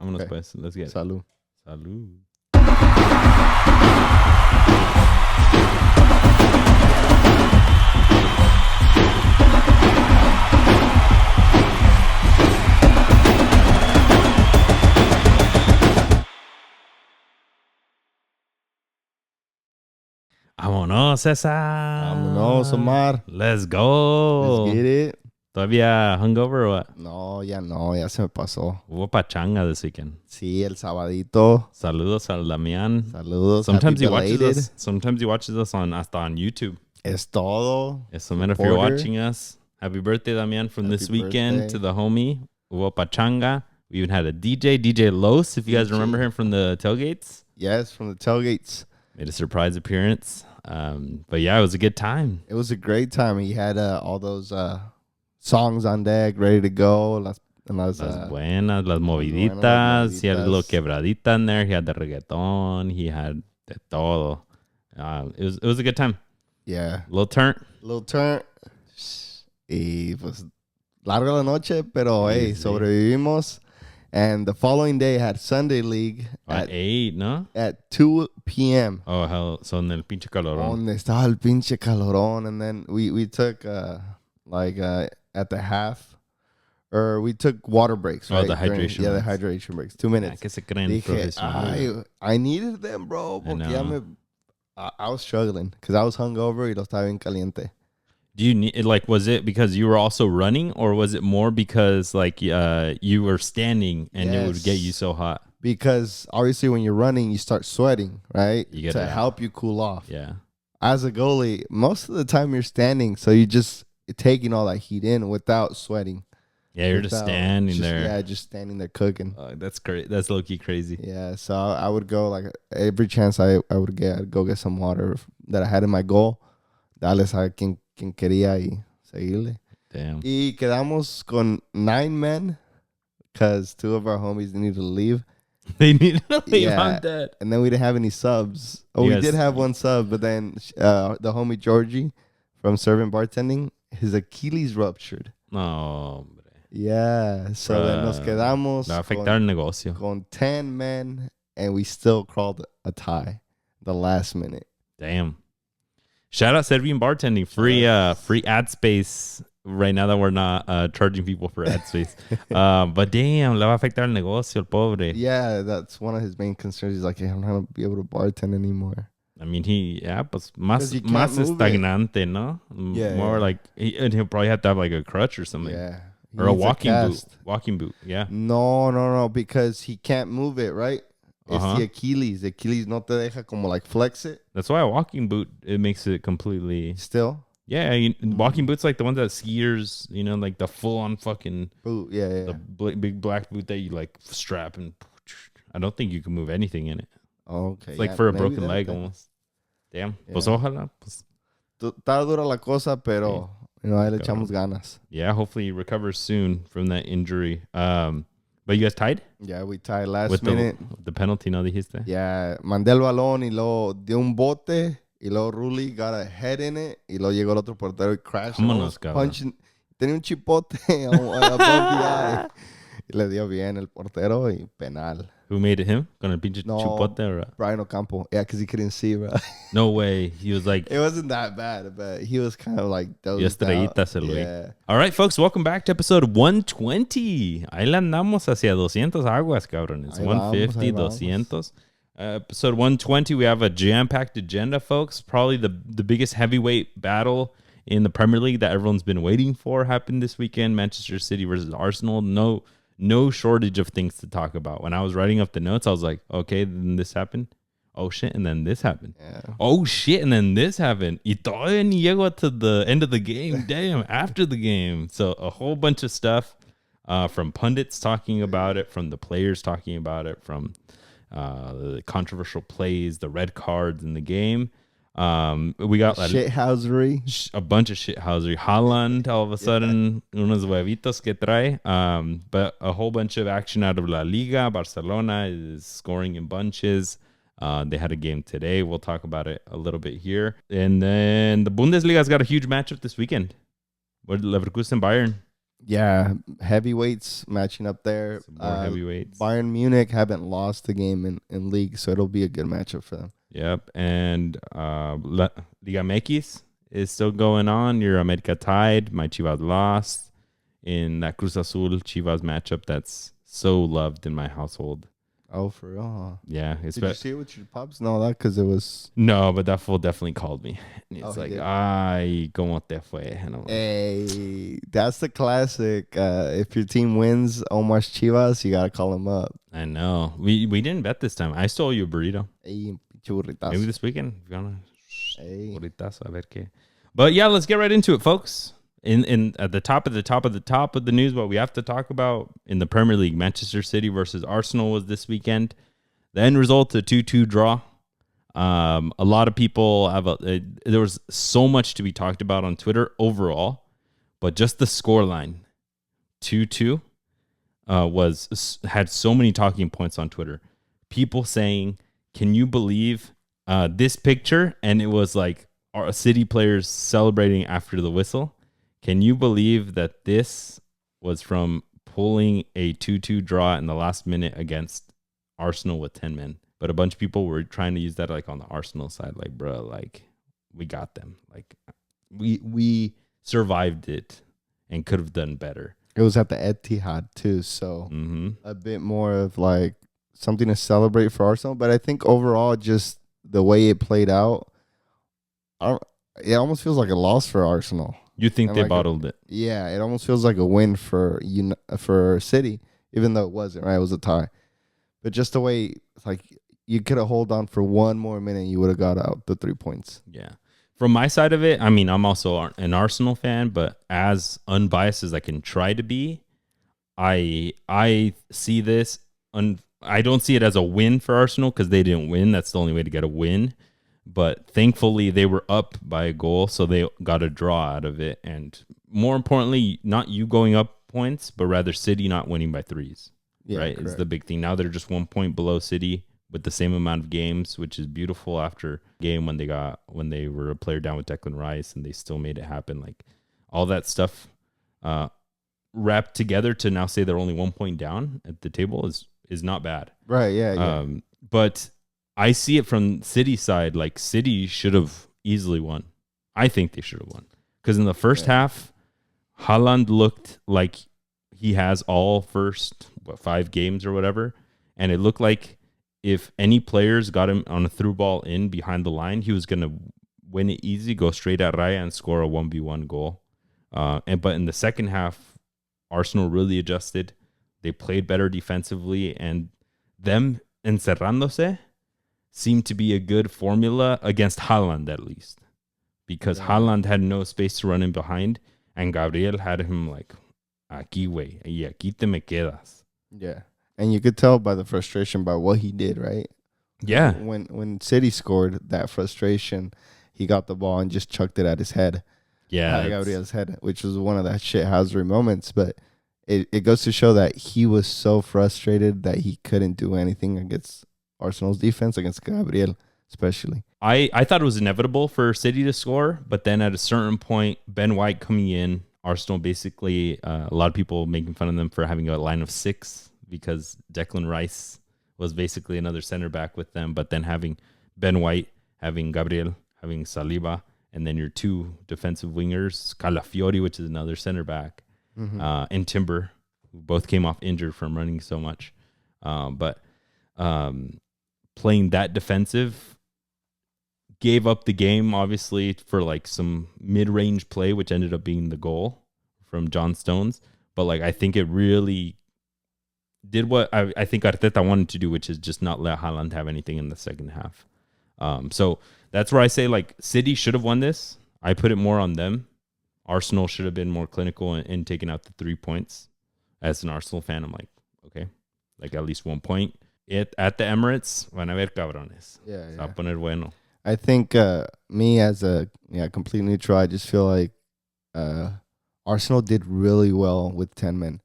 Vámonos pues. Let's get it. Salud. Salud. Vámonos, Cesar. Vámonos, Omar. Let's go. Let's get it. ¿Todavía hungover o what? No, ya se me pasó. Hubo pachanga this weekend. Sí, el sabadito. Saludos al Damián. Saludos. Sometimes he watches belated. us. Sometimes he watches us hasta on YouTube. Es todo. Eso, man, if you're watching us, happy birthday, Damián, from this weekend birthday. to the homie. Hubo pachanga. We even had a DJ Los, if you guys remember him from the tailgates. Yes, from the tailgates. Made a surprise appearance. But yeah, it was a good time. It was a great time. He had all those songs on deck, ready to go. Las buenas, las moviditas. He had a little quebradita in there. He had the reggaeton. He had de todo. It was a good time. Yeah. Little turn. Y pues larga la noche, pero hey, sobrevivimos. And the following day had Sunday League at 8, no? At 2 p.m. Oh, hell. Son el pinche calorón. Donde estaba el pinche calorón. And then we took at the half, or we took water breaks, right? Oh, the hydration breaks. The hydration breaks. 2 minutes. Que se creen Dije, I needed them, bro. Porque I was struggling because I was hungover y lo estaba bien caliente. Do you need, was it because you were also running, or was it more because you were standing and it would get you so hot? Because obviously when you're running, you start sweating, right? To help you cool off. Yeah. As a goalie, most of the time you're standing, so you just taking all that heat in without sweating. Yeah, you're just standing there. Yeah, just standing there cooking. That's great. That's low-key crazy. Yeah, so I would go every chance I would get, I'd go get some water that I had in my goal. Dale a quien quería y seguirle. Damn. Y quedamos con 9 men because 2 of our homies needed to leave. They needed to leave. Yeah. I'm dead. And then we didn't have any subs. Oh, we did have one sub, but then the homie Georgie from serving bartending, his Achilles ruptured. No, hombre. Yeah, so then nos quedamos va a afectar el negocio. Con 10 men, and we still crawled a tie the last minute. Damn. Shout out Serving Bartending. Free ad space right now that we're not charging people for ad space. But damn, le va a afectar el negocio, el pobre. Yeah, that's one of his main concerns. He's like, hey, I'm not going to be able to bartend anymore. I mean, pues más estagnante, ¿no? Yeah. More and he'll probably have to have a crutch or something. Yeah. Or a walking boot. Walking boot, yeah. No, because he can't move it, right? It's the Achilles. The Achilles no te deja como flex it. That's why a walking boot, it makes it completely... Still? Yeah, walking boots the ones that skiers, the full-on fucking... Boot, yeah. The big black boot that you strap and... I don't think you can move anything in it. Okay. It's for a broken leg almost. Damn. Yeah. Pues ojalá. Pues. Está dura la cosa, pero ahí le echamos ganas. Yeah, hopefully he recovers soon from that injury. But you guys tied? Yeah, we tied last minute. The penalty, ¿no dijiste? Yeah, mandé el balón y luego dio un bote y luego Rulli got a head in it y luego llegó el otro portero y crashed. Vámonos, cabrón. Tenía un chipote above the eye. Y le dio bien el portero y penal. Who made it, him? Con el pinche chipote? Or Brian Ocampo. Yeah, because he couldn't see, bro. No way. He was It wasn't that bad, but he was kind of dozed out. Yeah. All right, folks. Welcome back to episode 120. Ahí le andamos hacia 200 aguas, cabrones. 150, 200. Episode 120, we have a jam-packed agenda, folks. Probably the biggest heavyweight battle in the Premier League that everyone's been waiting for happened this weekend. Manchester City versus Arsenal. No shortage of things to talk about. When I was writing up the notes, I was like, okay, then this happened. Oh, shit, and then this happened. Yeah. Oh, shit, and then this happened. Y todavía ni llego to the end of the game. Damn, after the game. So a whole bunch of stuff from pundits talking about it, from the players talking about it, from the controversial plays, the red cards in the game. We got shithousery, a bunch of shithousery. Haaland, all of a sudden, unos huevitos que trae. But a whole bunch of action out of La Liga. Barcelona is scoring in bunches. They had a game today. We'll talk about it a little bit here. And then the Bundesliga's got a huge matchup this weekend with Leverkusen Bayern. Yeah, heavyweights matching up there. Some more heavyweights. Bayern Munich haven't lost the game in league, so it'll be a good matchup for them. Yep, and Liga MX is still going on. Your America tied. My Chivas lost in that Cruz Azul Chivas matchup that's so loved in my household. Oh, for real? Huh? Yeah. Did you see it with your pops? No, that because it was... No, but that fool definitely called me. And he's like, did? ay, ¿cómo te fue? And I'm like, Hey, that's the classic. If your team wins Omar's Chivas, you got to call him up. I know. We didn't bet this time. I stole you a burrito. Hey, burritazo. Maybe this weekend. If you want Hey. burritazo, a ver qué. But yeah, let's get right into it, folks. In at the top of the news, what we have to talk about in the Premier League, Manchester City versus Arsenal was this weekend. The end result, a 2-2 draw. A lot of people have there was so much to be talked about on Twitter overall, but just the scoreline, 2-2, had so many talking points on Twitter. People saying, "Can you believe this picture?" And it was like our City players celebrating after the whistle. Can you believe that this was from pulling a 2-2 draw in the last minute against Arsenal with 10 men? But a bunch of people were trying to use that like on the Arsenal side, like, bro, like we got them. Like we survived it and could have done better. It was at the Etihad too, so a bit more of like something to celebrate for Arsenal. But I think overall, just the way it played out, it almost feels like a loss for Arsenal. You think they like bottled it? Yeah, it almost feels like a win for City, even though it wasn't, right? It was a tie. But just the way, like, you could have held on for one more minute, you would have got out the 3 points. Yeah. From my side of it, I mean, I'm also an Arsenal fan, but as unbiased as I can try to be, I see this. I don't see it as a win for Arsenal because they didn't win. That's the only way to get a win. But thankfully, they were up by a goal, so they got a draw out of it. And more importantly, not you going up points, but rather City not winning by threes. Yeah, right? Correct. It's the big thing. Now they're just 1 point below City with the same amount of games, which is beautiful after game when they were a player down with Declan Rice and they still made it happen. Like all that stuff wrapped together to now say they're only 1 point down at the table is not bad. Right, yeah. But I see it from City's side. Like City should have easily won. I think they should have won because in the first half, Haaland looked like he has all first 5 games or whatever, and it looked like if any players got him on a through ball in behind the line, he was gonna win it easy, go straight at Raya and score a 1v1 goal. But in the second half, Arsenal really adjusted. They played better defensively, and them encerrándose seemed to be a good formula against Haaland, at least. Because Haaland had no space to run in behind, and Gabriel had him like, aquí, güey, y aquí te me quedas. Yeah. And you could tell by the frustration by what he did, right? Yeah. When City scored, that frustration, he got the ball and just chucked it at his head. Yeah. At Gabriel's head, which was one of that shithousery moments. But it goes to show that he was so frustrated that he couldn't do anything against Arsenal's defense, against Gabriel especially. I thought it was inevitable for City to score, but then at a certain point, Ben White coming in, Arsenal basically, a lot of people making fun of them for having a line of 6 because Declan Rice was basically another center back with them, but then having Ben White, having Gabriel, having Saliba, and then your 2 defensive wingers, Calafiori, which is another center back, and Timber, who both came off injured from running so much. But playing that defensive gave up the game, obviously, for like some mid-range play, which ended up being the goal from John Stones. But like, I think it really did what I think Arteta wanted to do, which is just not let Haaland have anything in the second half. So that's where I say like City should have won this. I put it more on them. Arsenal should have been more clinical in taking out the 3 points. As an Arsenal fan, I'm like, okay, like at least 1 point. At the Emirates, van a ver cabrones. Yeah. Va a poner bueno. I think me as a complete neutral, I just feel like Arsenal did really well with 10 men.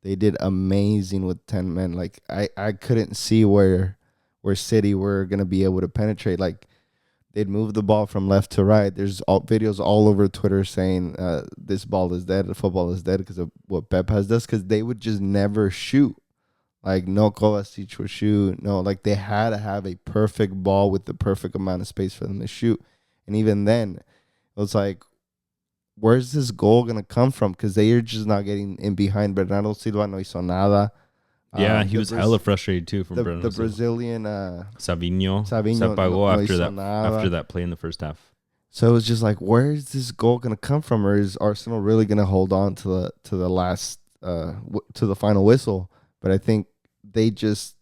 They did amazing with 10 men. Like I couldn't see where City were gonna be able to penetrate. Like they'd move the ball from left to right. There's videos all over Twitter saying this ball is dead, the football is dead because of what Pep has does. Because they would just never shoot. Like no Kovacic would shoot. No, like they had to have a perfect ball with the perfect amount of space for them to shoot. And even then, it was like, where's this goal gonna come from? Because they are just not getting in behind. Bernardo Silva no hizo nada. Yeah, he was hella frustrated too from the Brazilian Savinho se apagó after that play in the first half. So it was just like, where is this goal gonna come from, or is Arsenal really gonna hold on to the last to the final whistle? But I think they just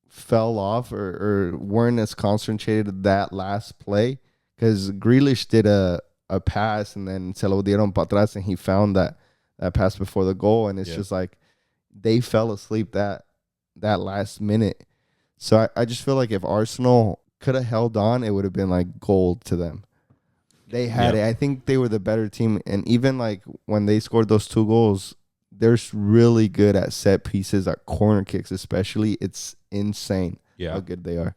fell off or weren't as concentrated that last play because Grealish did a pass and then se lo dieron para atrás and he found that pass before the goal, and it's just like they fell asleep that last minute. So I just feel like if Arsenal could have held on, it would have been like gold to them. They had it. I think they were the better team, and even like when they scored those 2 goals, they're really good at set pieces, at corner kicks especially. It's insane how good they are.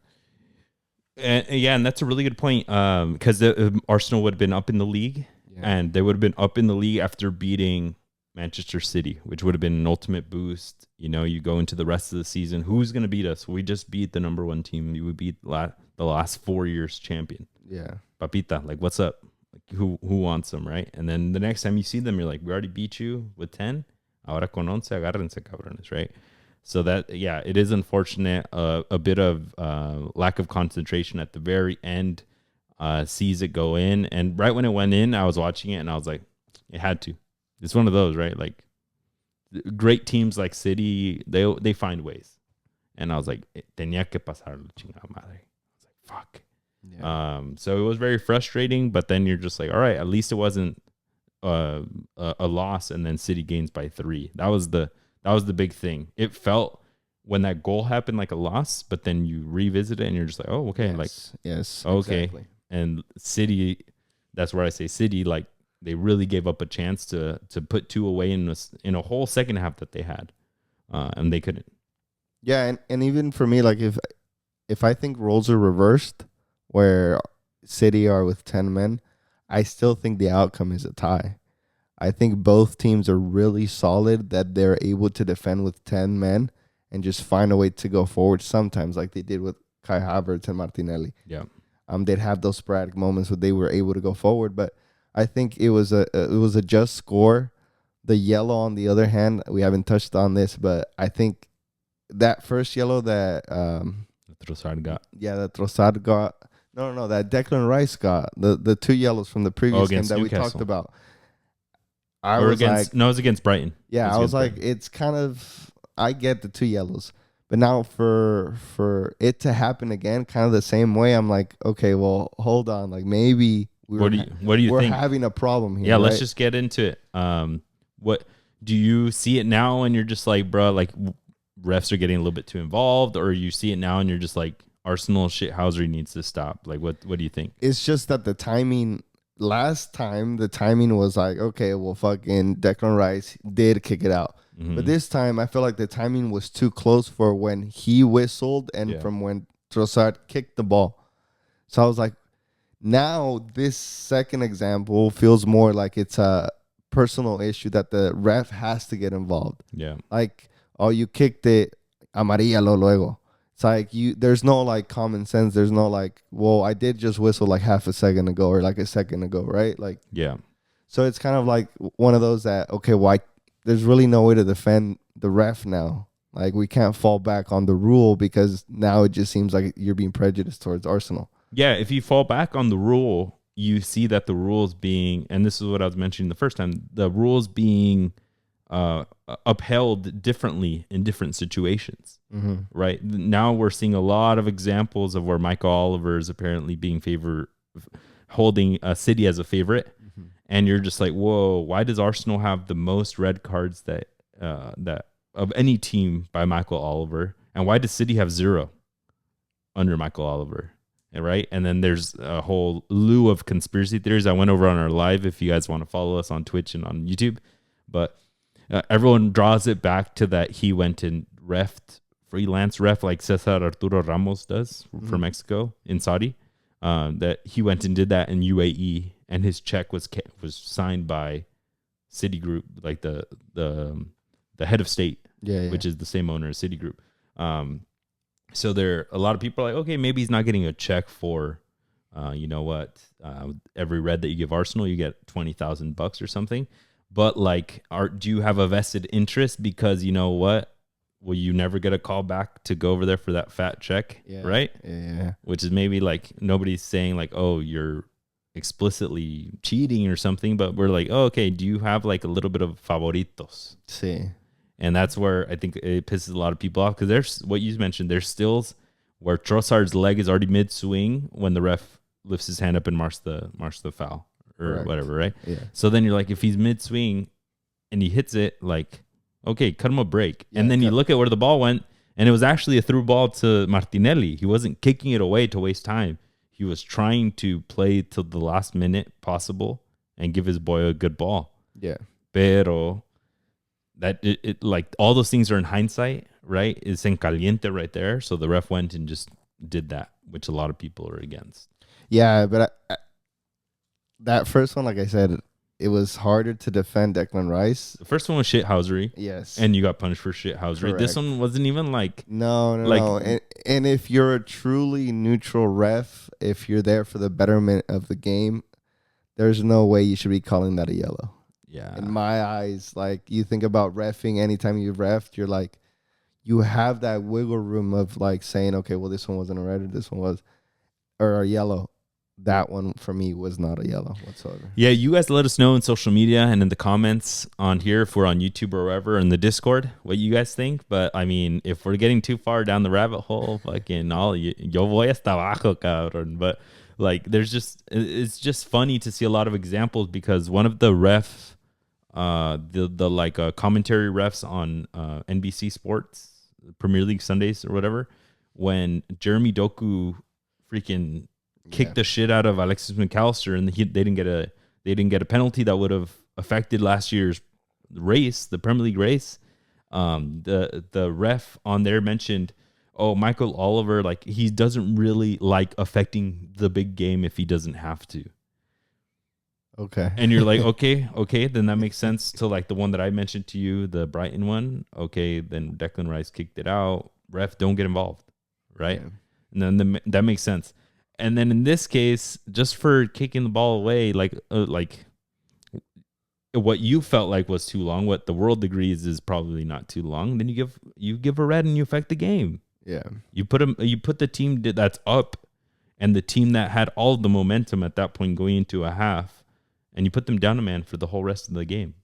And that's a really good point because Arsenal would have been up in the league, and they would have been up in the league after beating Manchester City, which would have been an ultimate boost. You know, you go into the rest of the season, who's going to beat us? We just beat the number 1 team. We would beat the last 4 years champion. Yeah. Papita, like, what's up? Like, who wants them, right? And then the next time you see them, you're like, we already beat you with 10. Ahora con 11, agárrense, cabrones, right? So that, it is unfortunate. A bit of lack of concentration at the very end sees it go in. And right when it went in, I was watching it and I was like, it had to. It's one of those, right? Like, great teams like City, they find ways. And I was like, tenía que pasar la chingada madre. I was like, fuck. Yeah. So it was very frustrating, but then you're just like, all right, at least it wasn't a loss and then City gains by 3. That was the big thing. It felt when that goal happened like a loss, but then you revisit it and you're just like, oh, okay. Yes. Okay. Exactly. And City, that's where I say City, like they really gave up a chance to put 2 away in a whole second half that they had. And they couldn't. Yeah. And even for me, like if I think roles are reversed where City are with 10 men, I still think the outcome is a tie. I think both teams are really solid that they're able to defend with 10 men and just find a way to go forward sometimes, like they did with Kai Havertz and Martinelli. Yeah. They'd have those sporadic moments where they were able to go forward, but I think it was a just score. The yellow, on the other hand, we haven't touched on this, but I think that first yellow that Trossard got. Yeah, that Trossard got. No, that Declan Rice got. The 2 yellows from the previous game that Newcastle. We talked about. It was against Brighton. Yeah, I was like, it's kind of, I get the 2 yellows. But now for it to happen again, kind of the same way, I'm like, okay, well, hold on. Like maybe what do you we're think? having a problem here. Yeah, right? let's just get into it. What do you see it now and you're just like, bro, like refs are getting a little bit too involved, or you see it now and you're just like, Arsenal shithousery needs to stop? Like, what do you think? It's just that the timing, last time, the timing was like, okay, well, fucking Declan Rice did kick it out. Mm-hmm. But this time, I feel like the timing was too close for when he whistled and from when Trossard kicked the ball. So I was like, now this second example feels more like it's a personal issue that the ref has to get involved. Yeah. Like, oh, you kicked it, amarilla luego. It's like there's no like common sense. There's no like, well, I did just whistle like half a second ago or like a second ago, right? Like, yeah. So it's kind of like one of those that, okay, why? There's really no way to defend the ref now. Like, we can't fall back on the rule because now it just seems like you're being prejudiced towards Arsenal. Yeah, if you fall back on the rule, you see that the rules being, and this is what I was mentioning the first time, the rules being upheld differently in different situations, right? Now we're seeing a lot of examples of where Michael Oliver is apparently being holding a City as a favorite, and you're just like, whoa, why does Arsenal have the most red cards that of any team by Michael Oliver, and why does City have 0 under Michael Oliver? Right? And then there's a whole slew of conspiracy theories. I went over on our live if you guys want to follow us on Twitch and on YouTube, but everyone draws it back to that he went and freelance ref like Cesar Arturo Ramos does for Mexico in Saudi. that he went and did that in UAE, and his check was signed by Citigroup, like the head of state, which is the same owner as Citigroup. So a lot of people are like, okay, maybe he's not getting a check for, you know what, every red that you give Arsenal, you get $20,000 or something. But like, do you have a vested interest? Because you know what, will you never get a call back to go over there for that fat check, right? Yeah. Which is maybe like nobody's saying like, oh, you're explicitly cheating or something, but we're like, oh, okay, do you have like a little bit of favoritos? Sí. And that's where I think it pisses a lot of people off, because there's what you mentioned. There's stills where Trossard's leg is already mid swing when the ref lifts his hand up and marks the foul or whatever, right? Yeah. So then you're like, if he's mid swing and he hits it, like, okay, cut him a break. Yeah, and then you look at where the ball went, and it was actually a through ball to Martinelli. He wasn't kicking it away to waste time. He was trying to play till the last minute possible and give his boy a good ball. Yeah. Pero that it like all those things are in hindsight, right? It's en caliente right there. So the ref went and just did that, which a lot of people are against. Yeah, but that first one, like I said, it was harder to defend Declan Rice. The first one was shithousery. Yes. And you got punished for shithousery. Correct. This one wasn't even like... No. And if you're a truly neutral ref, if you're there for the betterment of the game, there's no way you should be calling that a yellow. Yeah. In my eyes, like, you think about reffing, anytime you've reffed, you're like, you have that wiggle room of like saying, okay, well, this one wasn't a red or this one was, or a yellow. That one for me was not a yellow whatsoever. Yeah, you guys let us know in social media and in the comments on here, if we're on YouTube or wherever, in the Discord, what you guys think. But I mean, if we're getting too far down the rabbit hole, fucking yo voy hasta abajo, cabrón. But like, it's just funny to see a lot of examples, because one of the refs, the commentary refs on NBC Sports, Premier League Sundays or whatever, when Jeremy Doku freaking kicked the shit out of Alexis McAllister, and they didn't get a penalty that would have affected last year's race, the Premier League race. The ref on there mentioned, oh, Michael Oliver, like, he doesn't really like affecting the big game if he doesn't have to. Okay. And you're like, okay, then that makes sense to like the one that I mentioned to you, the Brighton one. Okay, then Declan Rice kicked it out. Ref, don't get involved, right? Yeah. And then that makes sense. And then in this case, just for kicking the ball away, like what you felt like was too long, what the world agrees is probably not too long, then you give a red and you affect the game. Yeah. You put the team that's up and the team that had all the momentum at that point going into a half, and you put them down a man for the whole rest of the game.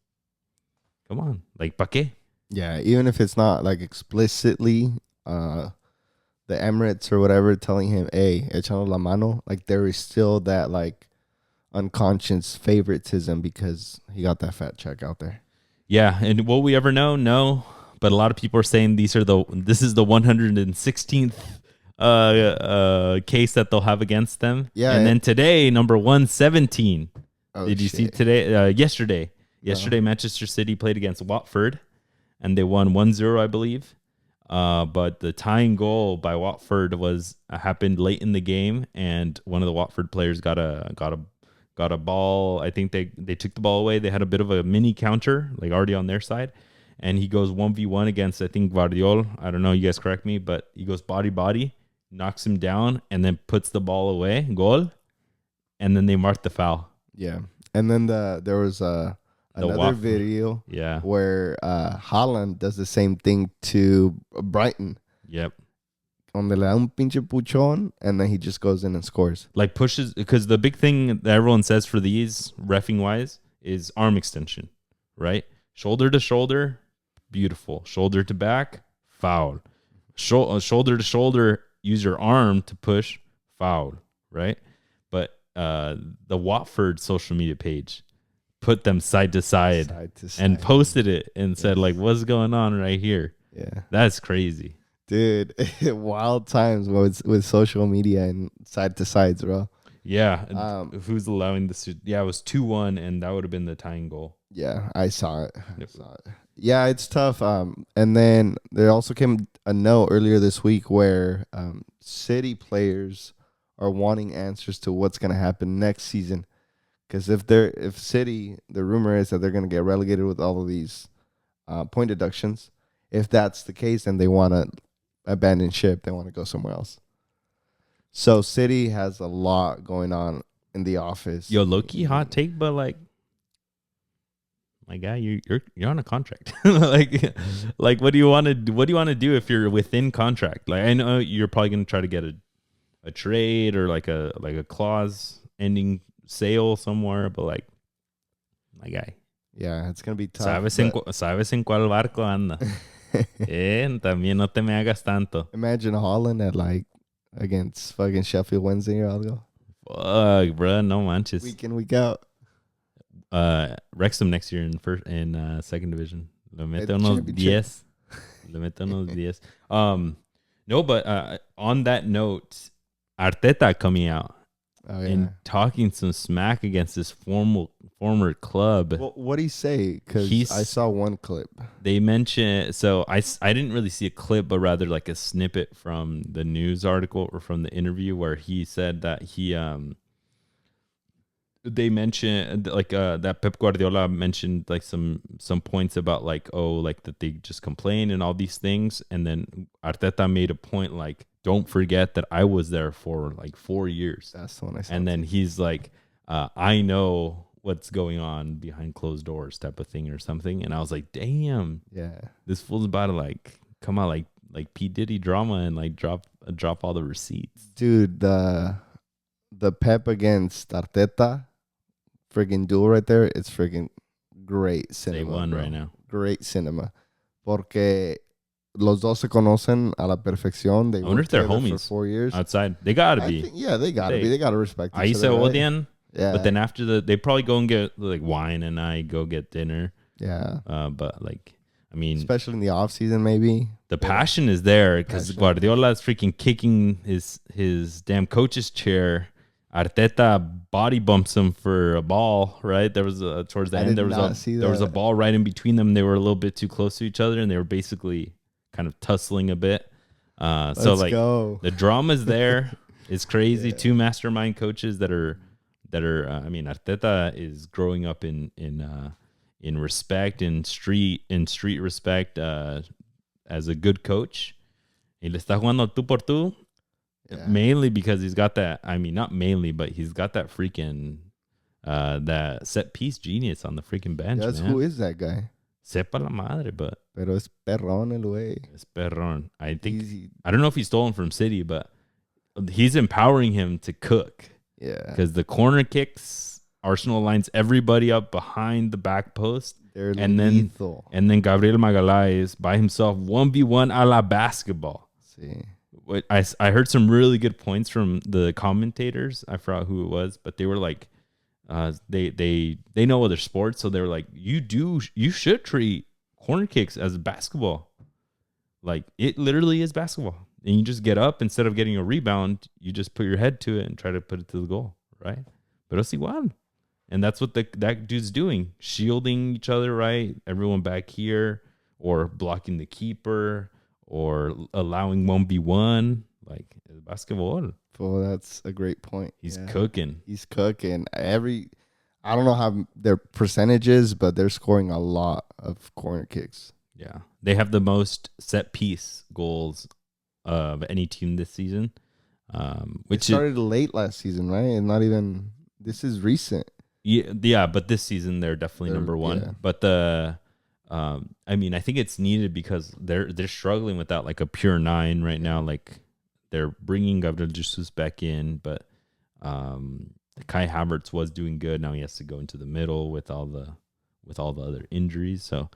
Come on. Like, ¿pa qué? Yeah, even if it's not like explicitly the Emirates or whatever telling him, hey, echando la mano, like, there is still that like unconscious favoritism because he got that fat check out there. Yeah, and will we ever know? No, but a lot of people are saying this is the 116th case that they'll have against them. Yeah, and then today, number 117. Did you see today? Yesterday, Manchester City played against Watford, and they won 1-0, I believe. But the tying goal by Watford happened late in the game, and one of the Watford players got a ball. I think they took the ball away. They had a bit of a mini counter, like already on their side, and he goes 1v1 against, I think, Guardiol. I don't know. You guys correct me, but he goes body, knocks him down, and then puts the ball away. Goal, and then they mark the foul. Yeah, and then there was another video where Haaland does the same thing to Brighton. Yep. Donde le da un pinche puchón, and then he just goes in and scores. Like, pushes, because the big thing that everyone says for these, reffing wise, is arm extension, right? Shoulder to shoulder, beautiful. Shoulder to back, foul. Shoulder to shoulder, use your arm to push, foul, right? But the Watford social media page put them side to side and posted it and said, like, what's going on right here? Yeah. That's crazy. Dude, wild times with social media and side to sides, bro. Yeah. Who's allowing this? Yeah, it was 2-1, and that would have been the tying goal. Yeah, I saw it. Yeah, it's tough. And then there also came a note earlier this week where City players are wanting answers to what's going to happen next season. Because if City, the rumor is that they're going to get relegated with all of these point deductions. If that's the case, then they want to abandon ship. They want to go somewhere else. So City has a lot going on in the office. Yo, low-key hot take, but like, my guy, you're on a contract. like, what do you want to do? What do you want to do if you're within contract? Like, I know you're probably gonna try to get a trade or like a clause ending sale somewhere, but like, my guy. Yeah, it's gonna be tough. Sabes en cuál barco anda. También no te me hagas tanto. Imagine Haaland at like against fucking Sheffield Wednesday or algo. Fuck, bro, no manches. Week in, week out. Wrexham next year in second division. Le mete unos 10. Le mete unos 10. No, but on that note, Arteta coming out and talking some smack against his former club. Well, what did he say? Because I saw one clip. They mentioned, so I didn't really see a clip, but rather like a snippet from the news article or from the interview where he said that they mentioned like that Pep Guardiola mentioned like some points about like that they just complain and all these things, and then Arteta made a point like, don't forget that I was there for like 4 years. That's the one I saw. And then he's like, I know what's going on behind closed doors type of thing or something. And I was like, damn, yeah, this fool's about to like come out like P. Diddy drama and like drop all the receipts. Dude, the Pep against Arteta friggin' duel right there, it's friggin' great cinema. They won bro. Right now. Great cinema. Porque los dos se conocen a la perfección. They I wonder if they're homies for 4 years. outside. They gotta be. They gotta be. They gotta respect each Ahí se other. odian. Right? Yeah. But then after they probably go and get like wine and I go get dinner. Yeah. But like, I mean, especially in the off season, maybe the passion is there because Guardiola is freaking kicking his damn coach's chair. Arteta body bumps him for a ball, right? There was towards the end there was a ball right in between them. They were a little bit too close to each other and they were basically kind of tussling a bit. So like the drama's there. It's crazy. Yeah. Two mastermind coaches that are I mean, Arteta is growing up in respect, in street respect, as a good coach. Y le está jugando tú por tú. Yeah. Mainly because he's got that, I mean, not mainly, but he's got that freaking that set piece genius on the freaking bench. Yes, man. Who is that guy? Sepa la madre, but pero es perrón el güey. Es perrón. I think I don't know if he's stolen from City, but he's empowering him to cook. Yeah. Because the corner kicks, Arsenal lines everybody up behind the back post. They're lethal. Then Gabriel Magalhaes by himself 1v1 a la basketball. See. I heard some really good points from the commentators. I forgot who it was, but they were like, they know other sports, so they were like, you should treat corner kicks as basketball. Like it literally is basketball, and you just get up instead of getting a rebound, you just put your head to it and try to put it to the goal, right? Pero es igual, and that's what that dude's doing, shielding each other, right? Everyone back here, or blocking the keeper. Or allowing 1v1, like basketball. Well, that's a great point. He's cooking. He's cooking. I don't know how their percentages, but they're scoring a lot of corner kicks. Yeah. They have the most set piece goals of any team this season. Which started late last season, right? And not even, this is recent. Yeah, but this season they're definitely number one. Yeah. But I mean, I think it's needed because they're struggling without like a pure 9 right now. Like they're bringing Gabriel Jesus back in, but Kai Havertz was doing good. Now he has to go into the middle with all the other injuries. So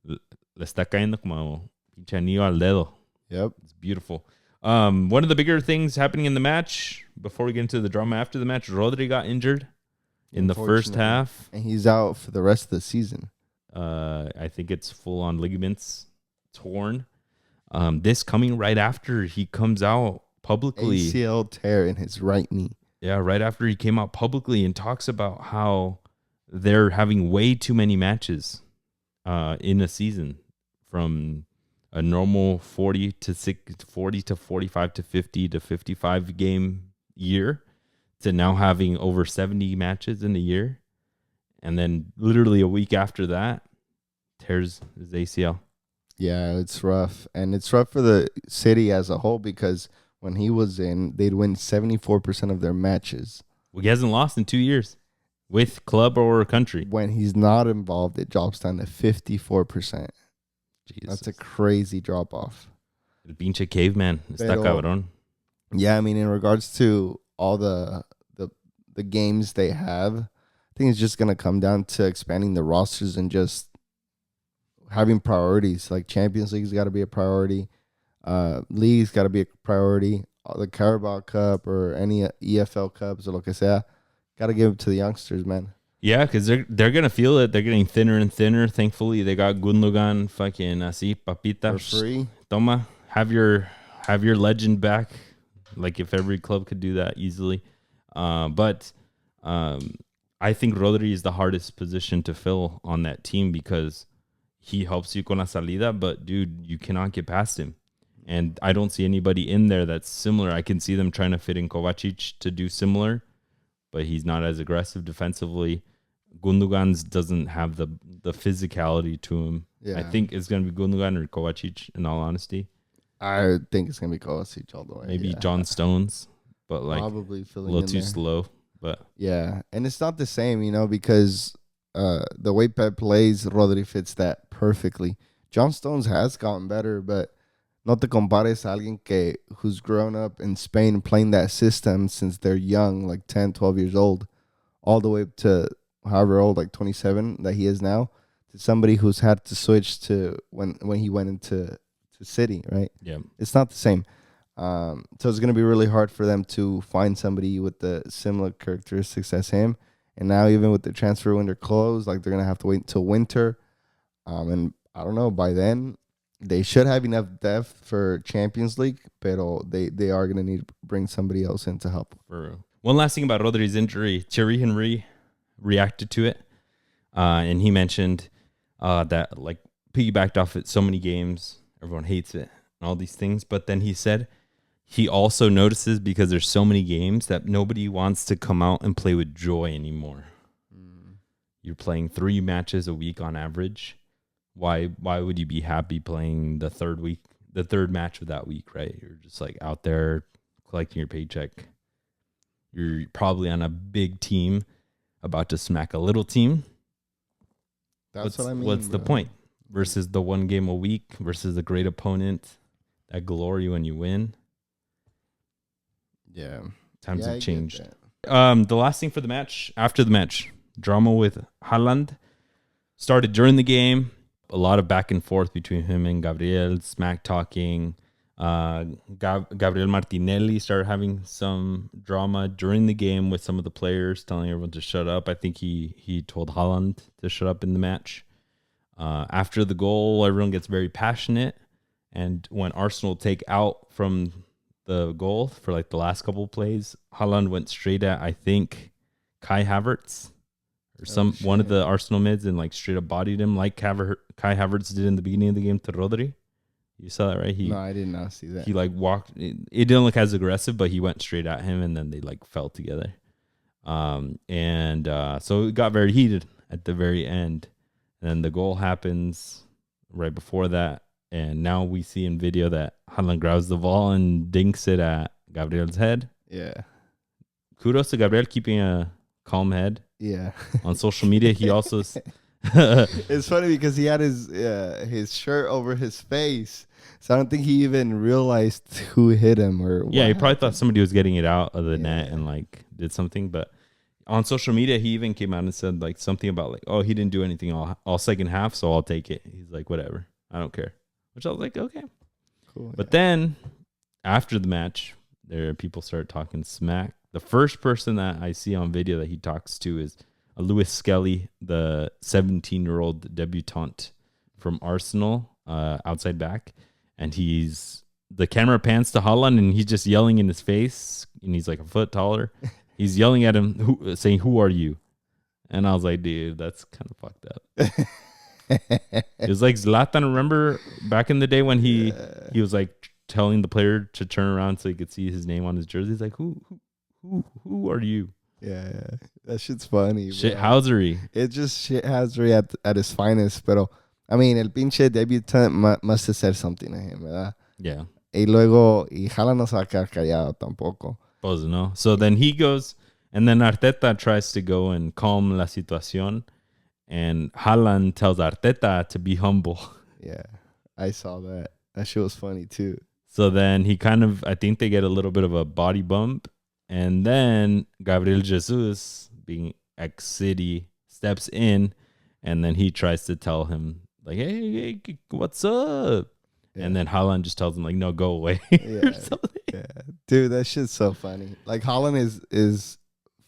le está cayendo como pinche anillo al dedo. Yep, it's beautiful. One of the bigger things happening in the match before we get into the drama after the match, Rodri got injured in the first half, and he's out for the rest of the season. I think it's full-on ligaments torn. This coming right after he comes out publicly. ACL tear in his right knee. Yeah, right after he came out publicly and talks about how they're having way too many matches in a season, from a normal 40 to 45 to 50 to 55 game year to now having over 70 matches in a year. And then literally a week after that, tears his ACL. Yeah, it's rough. And it's rough for the city as a whole because when he was in, they'd win 74% of their matches. Well, he hasn't lost in 2 years with club or country. When he's not involved, it drops down to 54%. Jesus. That's a crazy drop off. El pinche caveman. Está cabrón. Yeah, I mean, in regards to all the games they have, I think it's just going to come down to expanding the rosters and just having priorities. Like Champions League's got to be a priority. League's got to be a priority. The Carabao Cup or any EFL Cups or lo que sea, got to give it to the youngsters, man. Yeah, because they're going to feel it. They're getting thinner and thinner. Thankfully, they got Gundogan fucking así, papita. For free. Toma, have your legend back. Like if every club could do that easily. But I think Rodri is the hardest position to fill on that team because he helps you con la salida, but dude, you cannot get past him. And I don't see anybody in there that's similar. I can see them trying to fit in Kovacic to do similar, but he's not as aggressive defensively. Gundogan's doesn't have the physicality to him. Yeah. I think it's going to be Gundogan or Kovacic, in all honesty. I think it's going to be Kovacic all the way. Maybe John Stones, but like probably a little too slow. But yeah, and it's not the same, because the way Pep plays, Rodri fits that perfectly. John Stones has gotten better, but no te compares a alguien who's grown up in Spain playing that system since they're young, like 10, 12 years old, all the way up to however old, like 27 that he is now, to somebody who's had to switch to when he went into City, right? Yeah. It's not the same. So it's going to be really hard for them to find somebody with the similar characteristics as him. And now even with the transfer window closed, like they're going to have to wait until winter. And I don't know, by then they should have enough depth for Champions League, but they are going to need to bring somebody else in to help. One last thing about Rodri's injury, Thierry Henry reacted to it. And he mentioned that like piggybacked off it so many games. Everyone hates it and all these things. But then he said he also notices because there's so many games that nobody wants to come out and play with joy anymore. You're playing 3 matches a week on average. Why would you be happy playing the third match of that week, right? You're just like out there collecting your paycheck. You're probably on a big team about to smack a little team. That's what I mean. What's the point? Versus the 1 game a week versus the great opponent, that glory when you win. Yeah. Times have changed. The last thing for the match, after the match, drama with Haaland started during the game. A lot of back and forth between him and Gabriel, smack talking. Gabriel Martinelli started having some drama during the game with some of the players, telling everyone to shut up. I think he told Haaland to shut up in the match. After the goal, everyone gets very passionate. And when Arsenal take out from the goal for like the last couple of plays, Haaland went straight at, I think, Kai Havertz or one of the Arsenal mids and like straight up bodied him like Kai Havertz did in the beginning of the game to Rodri. You saw that, right? No, I did not see that. He like walked. It didn't look as aggressive, but he went straight at him and then they like fell together. So it got very heated at the very end. And then the goal happens right before that. And now we see in video that Haaland grabs the ball and dinks it at Gabriel's head. Yeah. Kudos to Gabriel keeping a calm head. Yeah. On social media, he also... It's funny because he had his shirt over his face. So I don't think he even realized who hit him or he probably thought somebody was getting it out of the net and like did something. But on social media, he even came out and said like something about like, oh, he didn't do anything all second half, so I'll take it. He's like, whatever, I don't care. Which I was like, okay, cool. But then after the match, people start talking smack. The first person that I see on video that he talks to is Lewis Skelly, the 17-year-old debutant from Arsenal, outside back. And the camera pans to Haaland and he's just yelling in his face. And he's like a foot taller. He's yelling at him, saying, "Who are you?" And I was like, dude, that's kind of fucked up. It was like Zlatan, remember back in the day when he was like telling the player to turn around so he could see his name on his jersey. He's like, who who are you? Yeah, that shit's funny. Shithousery. It's just shithousery at his finest. Pero, I mean, el pinche debutant must have said something to him, ¿verdad? Yeah. Y luego, y Haaland no se va a quedar callado tampoco. Pues no. So then he goes, and then Arteta tries to go and calm la situación, and Haaland tells Arteta to be humble. Yeah, I saw that. That shit was funny too. So then he I think they get a little bit of a body bump, and then Gabriel Jesus, being ex-City, steps in, and then he tries to tell him, like, hey, what's up? Yeah. And then Haaland just tells him, like, no, go away. Yeah, yeah. Dude, that shit's so funny. Like, Haaland is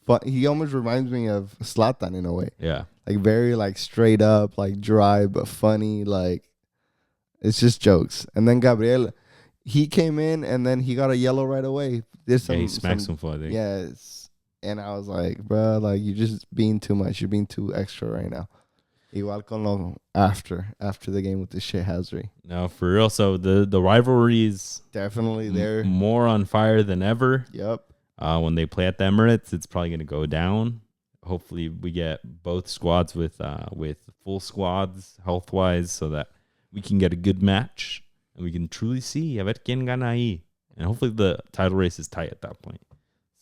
fun. He almost reminds me of Zlatan in a way. Yeah. Like, very, like, straight up, like, dry, but funny. Like, it's just jokes. And then Gabriel, he came in, and then he got a yellow right away. He smacked some for it. Yes. And I was like, bro, like, you're just being too much. You're being too extra right now. Igual con lo after the game with the shithousery. No, for real. So the rivalry is definitely there. More on fire than ever. Yep. When they play at the Emirates, it's probably going to go down. Hopefully, we get both squads with full squads health wise, so that we can get a good match and we can truly see a ver quién gana ahí. And hopefully, the title race is tight at that point,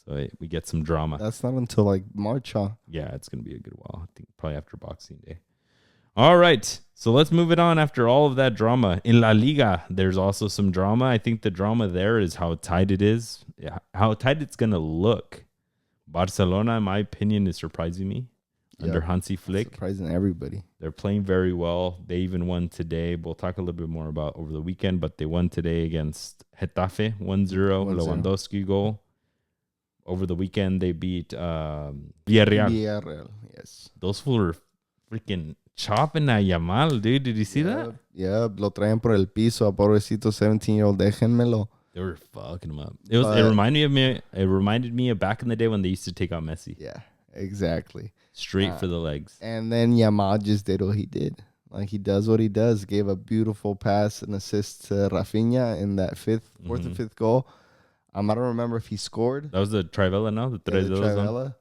so we get some drama. That's not until like March, huh? Yeah, it's going to be a good while. I think probably after Boxing Day. All right, so let's move it on after all of that drama. In La Liga, there's also some drama. I think the drama there is how tight it is, how tight it's going to look. Barcelona, in my opinion, is surprising me under Hansi Flick. Surprising everybody. They're playing very well. They even won today. We'll talk a little bit more about over the weekend, but they won today against Getafe, 1-0, Lewandowski goal. Over the weekend, they beat Villarreal. Yes. Those fools were freaking chopping at Yamal, dude. Did you see that? Yeah, lo traen por el piso a pobrecito 17-year-old. Déjenmelo. They were fucking him up. It reminded me of back in the day when they used to take out Messi. Yeah, exactly. Straight for the legs. And then Yamal just did what he did. Like, he does what he does. Gave a beautiful pass and assist to Rafinha in that fourth or fifth goal. I don't remember if he scored. That was the Trivela, no? The Trivela.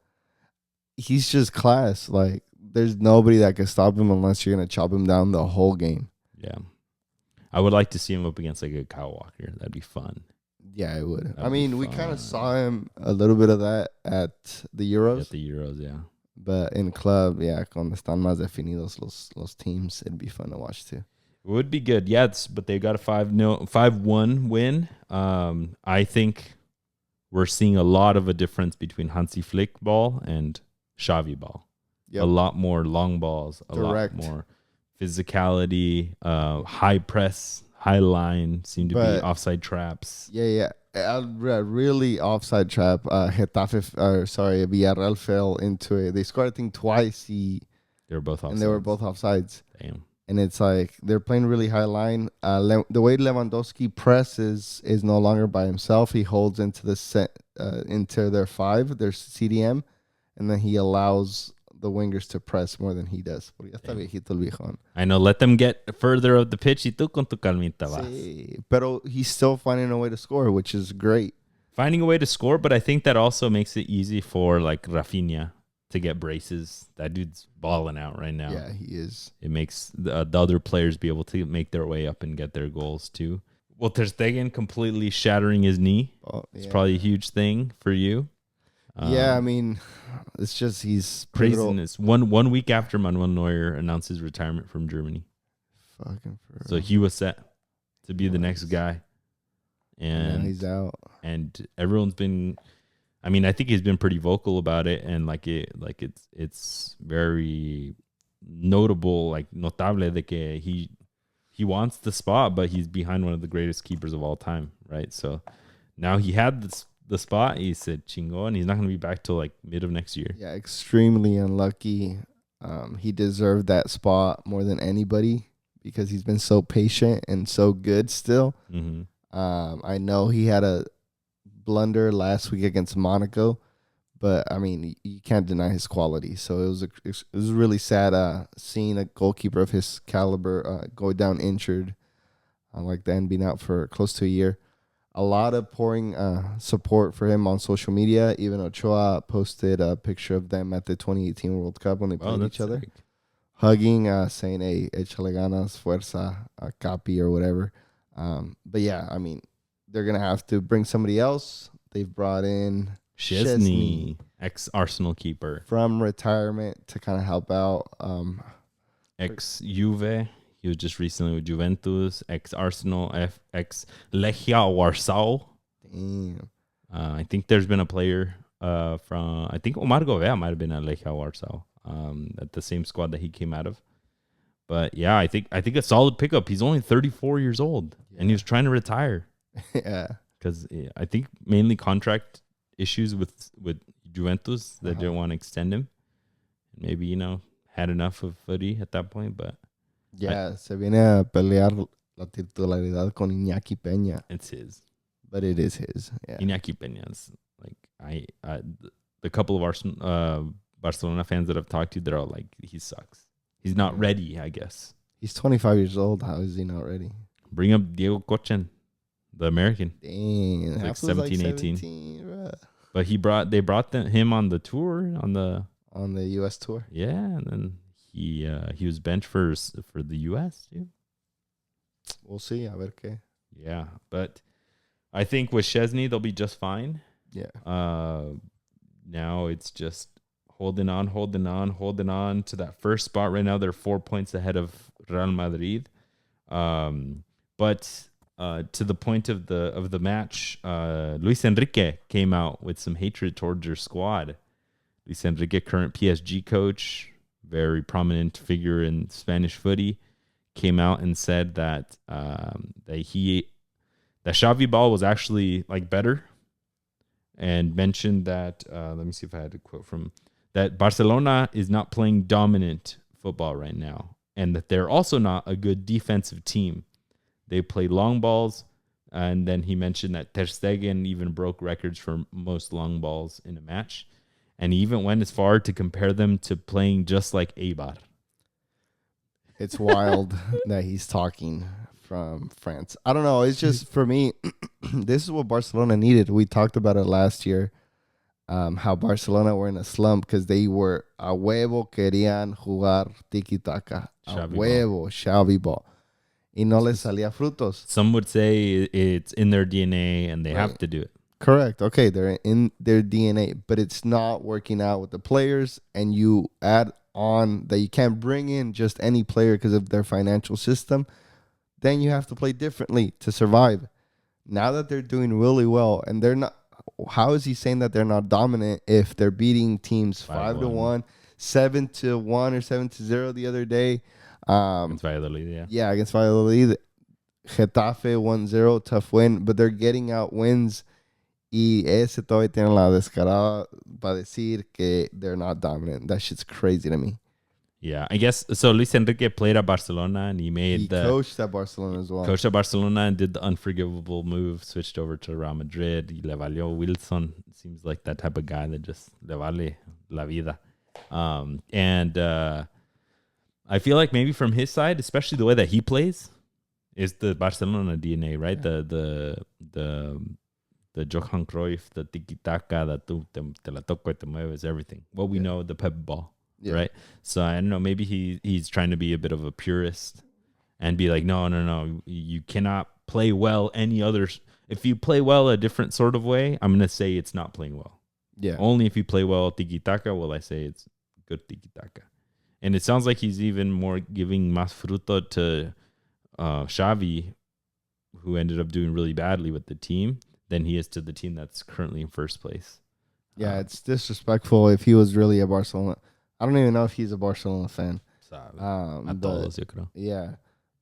He's just class. Like, there's nobody that can stop him unless you're going to chop him down the whole game. Yeah. I would like to see him up against like a Kyle Walker. That'd be fun. Yeah, it would. I mean, we kind of saw him a little bit of that at the Euros. At the Euros, yeah. But in club, yeah, cuando están más definidos los teams, it'd be fun to watch too. It would be good, yes, but they got a 5-1 win. I think we're seeing a lot of a difference between Hansi Flick ball and Xavi ball. Yep. A lot more long balls, Direct. Lot more physicality, high press, high line, seem to be offside traps. Yeah. Really offside trap. Villarreal fell into it. They scored, I think, twice. They were both offsides. And they were both offsides. Damn. And it's like they're playing really high line. The way Lewandowski presses is no longer by himself. He holds into into their CDM, and then he allows the wingers to press more than he does. I know. Let them get further up the pitch. Y tú con tu calmita vas. Sí, pero he's still finding a way to score, which is great. Finding a way to score, but I think that also makes it easy for like Rafinha to get braces. That dude's balling out right now. Yeah, he is. It makes the other players be able to make their way up and get their goals too. Well, Ter Stegen completely shattering his knee. It's probably a huge thing for you. Yeah, I mean, it's just he's craziness. One week after Manuel Neuer announced his retirement from Germany. Fucking so he was set to be the next guy. And he's out. And everyone's been, I mean, I think he's been pretty vocal about it, and it's very notable, like notable de que he wants the spot, but he's behind one of the greatest keepers of all time, right? So now he had the spot. He said chingo, and he's not going to be back till like mid of next year. Yeah, extremely unlucky. He deserved that spot more than anybody because he's been so patient and so good still. Mm-hmm. I know he had a blunder last week against Monaco, but I mean, you can't deny his quality. So it was really sad seeing a goalkeeper of his caliber go down injured like that and being out for close to a year. a lot of pouring support for him on social media. Even Ochoa posted a picture of them at the 2018 World Cup when they played each other. Sick. Hugging, saying, hey, échale ganas, fuerza, capi, or whatever. But yeah, I mean, they're going to have to bring somebody else. They've brought in Szczesny, ex-Arsenal keeper. From retirement to kind of help out. Ex-Juve. He was just recently with Juventus. Ex-Arsenal, ex-Lechia Warsaw. Damn. I think there's been a player from... I think Omar Govea might have been at Lechia Warsaw. At the same squad that he came out of. But yeah, I think a solid pickup. He's only 34 years old, and he was trying to retire. Yeah. Because I think mainly contract issues with Juventus that didn't want to extend him. Maybe, had enough of footy at that point, but... Yeah, se viene a pelear la titularidad con Iñaki Peña. It's his. But it is his, yeah. Iñaki Peña's, the couple of Barcelona fans that I've talked to, they're all like, he sucks. He's not ready, I guess. He's 25 years old. How is he not ready? Bring up Diego Cochen, the American. Dang. Like 17, 18. But they brought him on the tour, on the US tour. Yeah, and then he was benched for the US too. We'll see. A ver qué. Yeah, but I think with Szczesny they'll be just fine. Yeah. Now it's just holding on to that first spot. Right now they're 4 points ahead of Real Madrid. But to the point of the match, Luis Enrique came out with some hatred towards your squad. Luis Enrique, current PSG coach, very prominent figure in Spanish footy, came out and said that Xavi Ball was actually better, and mentioned that let me see if I had a quote from that Barcelona is not playing dominant football right now, and that they're also not a good defensive team. They play long balls, and then he mentioned that Ter Stegen even broke records for most long balls in a match. And he even went as far to compare them to playing just like Eibar. It's wild that he's talking from France. I don't know. It's just, for me, this is what Barcelona needed. We talked about it last year, how Barcelona were in a slump because they were a huevo querían jugar tiki-taka. A huevo, Xavi ball. Y no les salía frutos. Some would say it's in their DNA and they have to do it. Correct. Okay, they're in their DNA, but it's not working out with the players, and you add on that you can't bring in just any player because of their financial system, then you have to play differently to survive. Now that they're doing really well, and they're not, how is he saying that they're not dominant if they're beating teams 5-1, 7-1 or 7-0 the other day? Against Valladolid, yeah. Yeah, against Valladolid. Getafe 1-0, tough win, but they're getting out wins. Y ese todavía tiene la descarada para decir que they're not dominant. That shit's crazy to me. Yeah, I guess so. Luis Enrique played at Barcelona, and he coached at Barcelona as well. Coached at Barcelona and did the unforgivable move, switched over to Real Madrid. Y le valió Wilson. Seems like that type of guy that just le vale la vida. And I feel like maybe from his side, especially the way that he plays, is the Barcelona DNA, right? Yeah. The Johan Cruyff, the tiki-taka, that te la toco y te mueves, everything. What we know, the Pep ball, right? So I don't know, maybe he's trying to be a bit of a purist and be like, no, you cannot play well any other. If you play well a different sort of way, I'm going to say it's not playing well. Yeah. Only if you play well tiki-taka will I say it's good tiki-taka. And it sounds like he's even more giving más fruto to Xavi, who ended up doing really badly with the team, than he is to the team that's currently in first place. Yeah, it's disrespectful if he was really a Barcelona. I don't even know if he's a Barcelona fan. Yeah.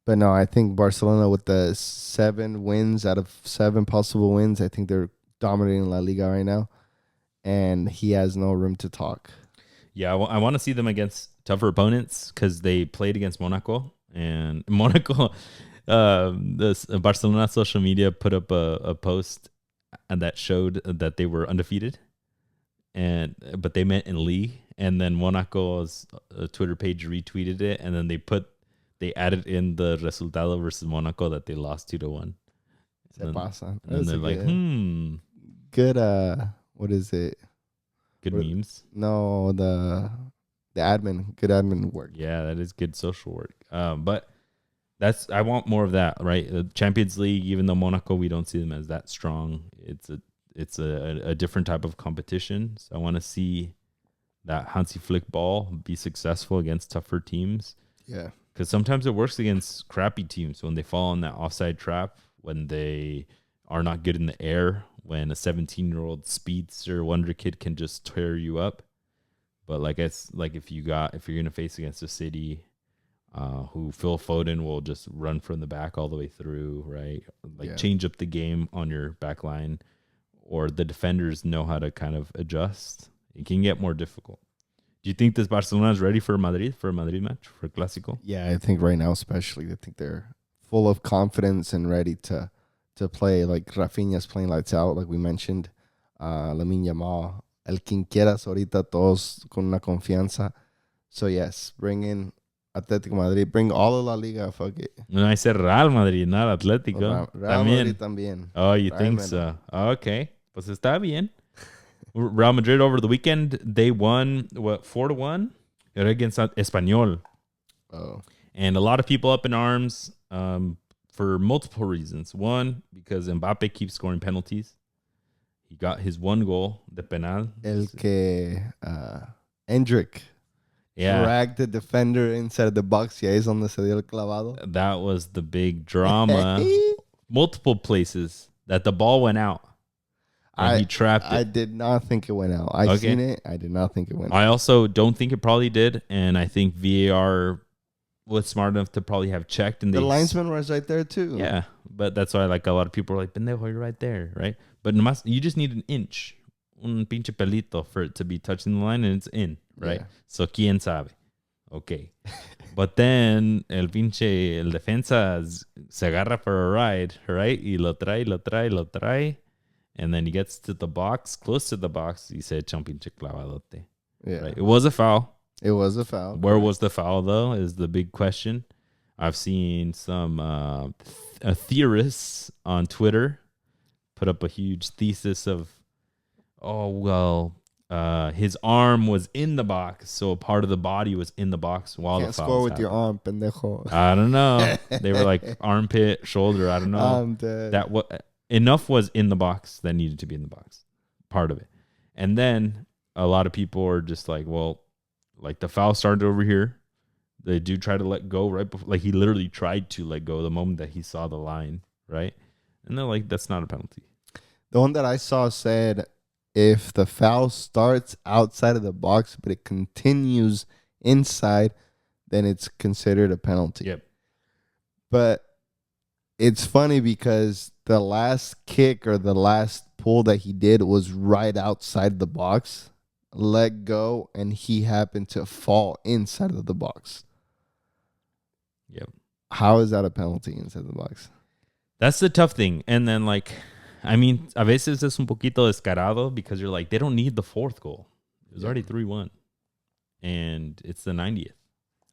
But no, I think Barcelona with the 7 wins out of 7 possible wins, I think they're dominating La Liga right now. And he has no room to talk. Yeah, I want to see them against tougher opponents because they played against Monaco. And Monaco, this Barcelona social media put up a post and that showed that they were undefeated, but they meant in league. And then Monaco's Twitter page retweeted it, and then they added in the resultado versus Monaco that they lost 2-1. Se pasan. And they're like, Good, what is it? Good memes. No, the admin. Good admin work. Yeah, that is good social work. But I want more of that, right? The Champions League, even though Monaco, we don't see them as that strong. It's a different type of competition. So I want to see that Hansi Flick ball be successful against tougher teams. Yeah. Because sometimes it works against crappy teams when they fall in that offside trap, when they are not good in the air, when a 17-year-old speedster wonder kid can just tear you up. But if you're gonna face against a City, who Phil Foden will just run from the back all the way through, right? Change up the game on your back line, or the defenders know how to kind of adjust. It can get more difficult. Do you think this Barcelona is ready for a Madrid match, for Clásico? Yeah, I think right now especially, I think they're full of confidence and ready to play. Like Rafinha's playing lights out, like we mentioned. Lamine Yamal, el quien quieras ahorita, todos con una confianza. So yes, bring in Atlético Madrid, bring all of La Liga, fuck it. No, I said Real Madrid, not Atlético. Real Madrid también. Oh, you think so? Okay, pues está bien. Real Madrid over the weekend, they won, 4-1? They're against Espanyol. Oh. And a lot of people up in arms for multiple reasons. One, because Mbappe keeps scoring penalties. He got his one goal, the penal. El que Endrick dragged the defender inside of the box. Y ahí es donde se dio el clavado. That was the big drama. Multiple places that the ball went out. And he trapped it. I did not think it went out. I seen it. I did not think it went out. I also don't think it probably did. And I think VAR was smart enough to probably have checked. And the linesman was right there too. Yeah. But that's why a lot of people are like, pendejo, you're right there, right? But you just need an inch, un pinche pelito, for it to be touching the line, and it's in, right? Yeah. So, ¿quién sabe? Okay. But then el defensa se agarra for a ride, right? Y lo trae. And then he gets to the box, close to the box. He said, "Echa un pinche clavadote." Yeah. Right? It was a foul. Where was the foul, though, is the big question. I've seen some theorists on Twitter put up a huge thesis of, his arm was in the box, so a part of the body was in the box while the foul score with your arm, pendejo. I don't know. They were like armpit, shoulder. I don't know. I'm dead. Enough was in the box that needed to be in the box, part of it. And then a lot of people are just like, well, like the foul started over here. They do try to let go right before, like he literally tried to let go the moment that he saw the line, right? And they're like, that's not a penalty. The one that I saw said, if the foul starts outside of the box, but it continues inside, then it's considered a penalty. Yep. But it's funny because the last kick or the last pull that he did was right outside the box, let go, and he happened to fall inside of the box. Yep. How is that a penalty inside the box? That's the tough thing. And then, a veces es un poquito descarado because you're like, they don't need the fourth goal. It was already 3-1. And it's the 90th.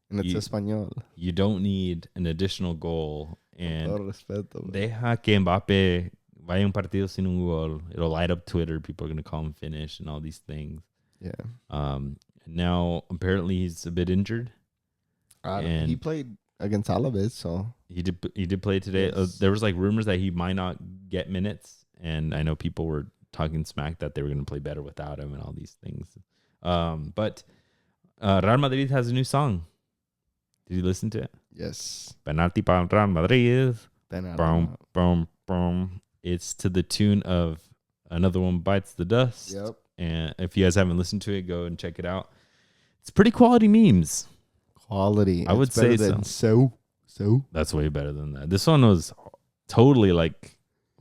And it's Espanyol. You don't need an additional goal. And con todo respeto, deja que Mbappe vaya un partido sin un gol. It'll light up Twitter. People are going to call him Finnish and all these things. Yeah. Now, apparently, he's a bit injured. He played against Alaves, so he did play today. Yes. There was rumors that he might not get minutes, and I know people were talking smack that they were going to play better without him and all these things. But Real Madrid has a new song. Did you listen to it? Yes. Penalti para Real Madrid. Boom, boom, boom. It's to the tune of Another One Bites the Dust. Yep. And if you guys haven't listened to it, go and check it out. It's pretty quality memes. Quality. I would say so. That's way better than that. This one was totally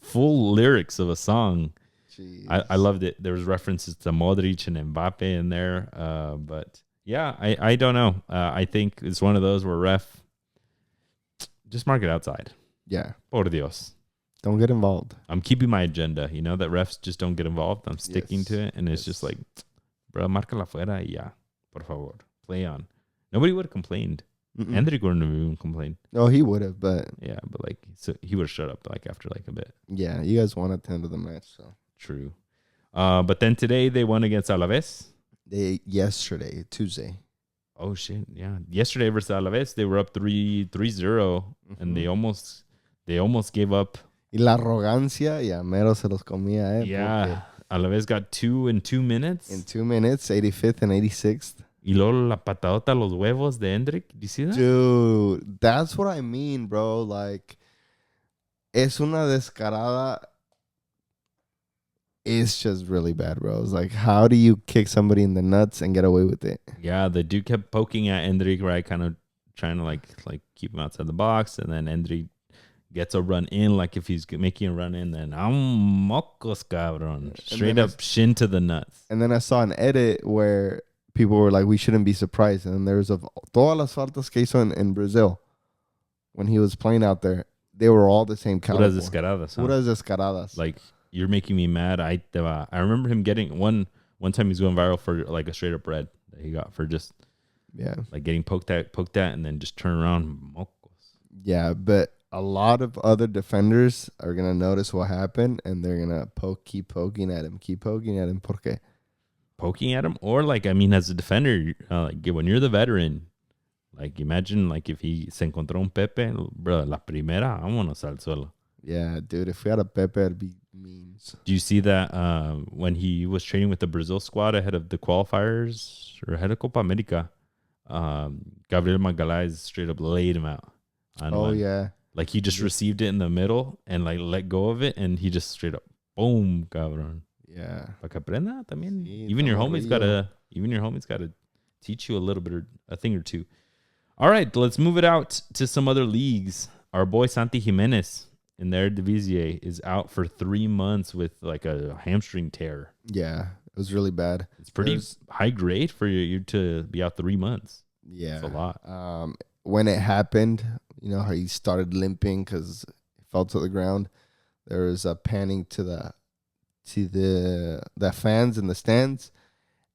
full lyrics of a song. Jeez. I loved it. There was references to Modric and Mbappe in there. But yeah, I don't know. I think it's one of those where ref, just mark it outside. Yeah. Por Dios. Don't get involved. I'm keeping my agenda. You know that refs just don't get involved. I'm sticking to it. And it's just like, bro, marca la fuera y ya. Por favor. Play on. Nobody would have complained. Hendrik wouldn't have even complained. No, he would have, but yeah, but like so he would have shut up like after like a bit. Yeah, you guys won at the end of the match, so true. But then today they won against Alaves. Yesterday, Tuesday. Oh shit! Yeah, yesterday versus Alaves, they were up 3-0, and they almost gave up. Y la arrogancia, yeah, mero se los comía, Yeah, Alaves got 2 in 2 minutes. In 2 minutes, 85th and 86th. Y luego la patadota a los huevos de Hendrik. Do you see that? Dude, that's what I mean, bro. Like, es una descarada. It's just really bad, bro. It's like, how do you kick somebody in the nuts and get away with it? Yeah, the dude kept poking at Hendrik, right? Kind of trying to like keep him outside the box. And then Hendrik gets a run in. Like if he's making a run in, then mocos, cabrón. Straight up shin to the nuts. And then I saw an edit where people were like, we shouldn't be surprised. And there was todas las faltas que hizo in Brazil when he was playing out there, they were all the same caliber. Puras descaradas. Huh? Puras descaradas. Like, you're making me mad. I remember him getting one time he's going viral for like a straight up red that he got for just like getting poked at and then just turn around. Mocos. Yeah, but a lot of other defenders are gonna notice what happened and they're gonna keep poking at him. ¿Por qué? Poking at him, or like, I mean, as a defender, like when you're the veteran, like imagine like if he se encontró un Pepe, bro, la primera, vámonos al suelo. Yeah, dude, if we had a Pepe, it'd be means. Do you see that when he was training with the Brazil squad ahead of the qualifiers or ahead of Copa America, Gabriel Magalhães straight up laid him out. Yeah. Like he just received it in the middle and like let go of it, and he just straight up boom, cabrón. Yeah. Para que aprenda también. Even your homie's gotta teach you a little bit or a thing or two. All right, let's move it out to some other leagues. Our boy Santi Jimenez in their Eredivisie is out for 3 months with like a hamstring tear. Yeah, it was really bad. It's pretty high grade for you to be out 3 months. Yeah, it's a lot. When it happened, you know how he started limping because he fell to the ground. There was a panning to the fans in the stands,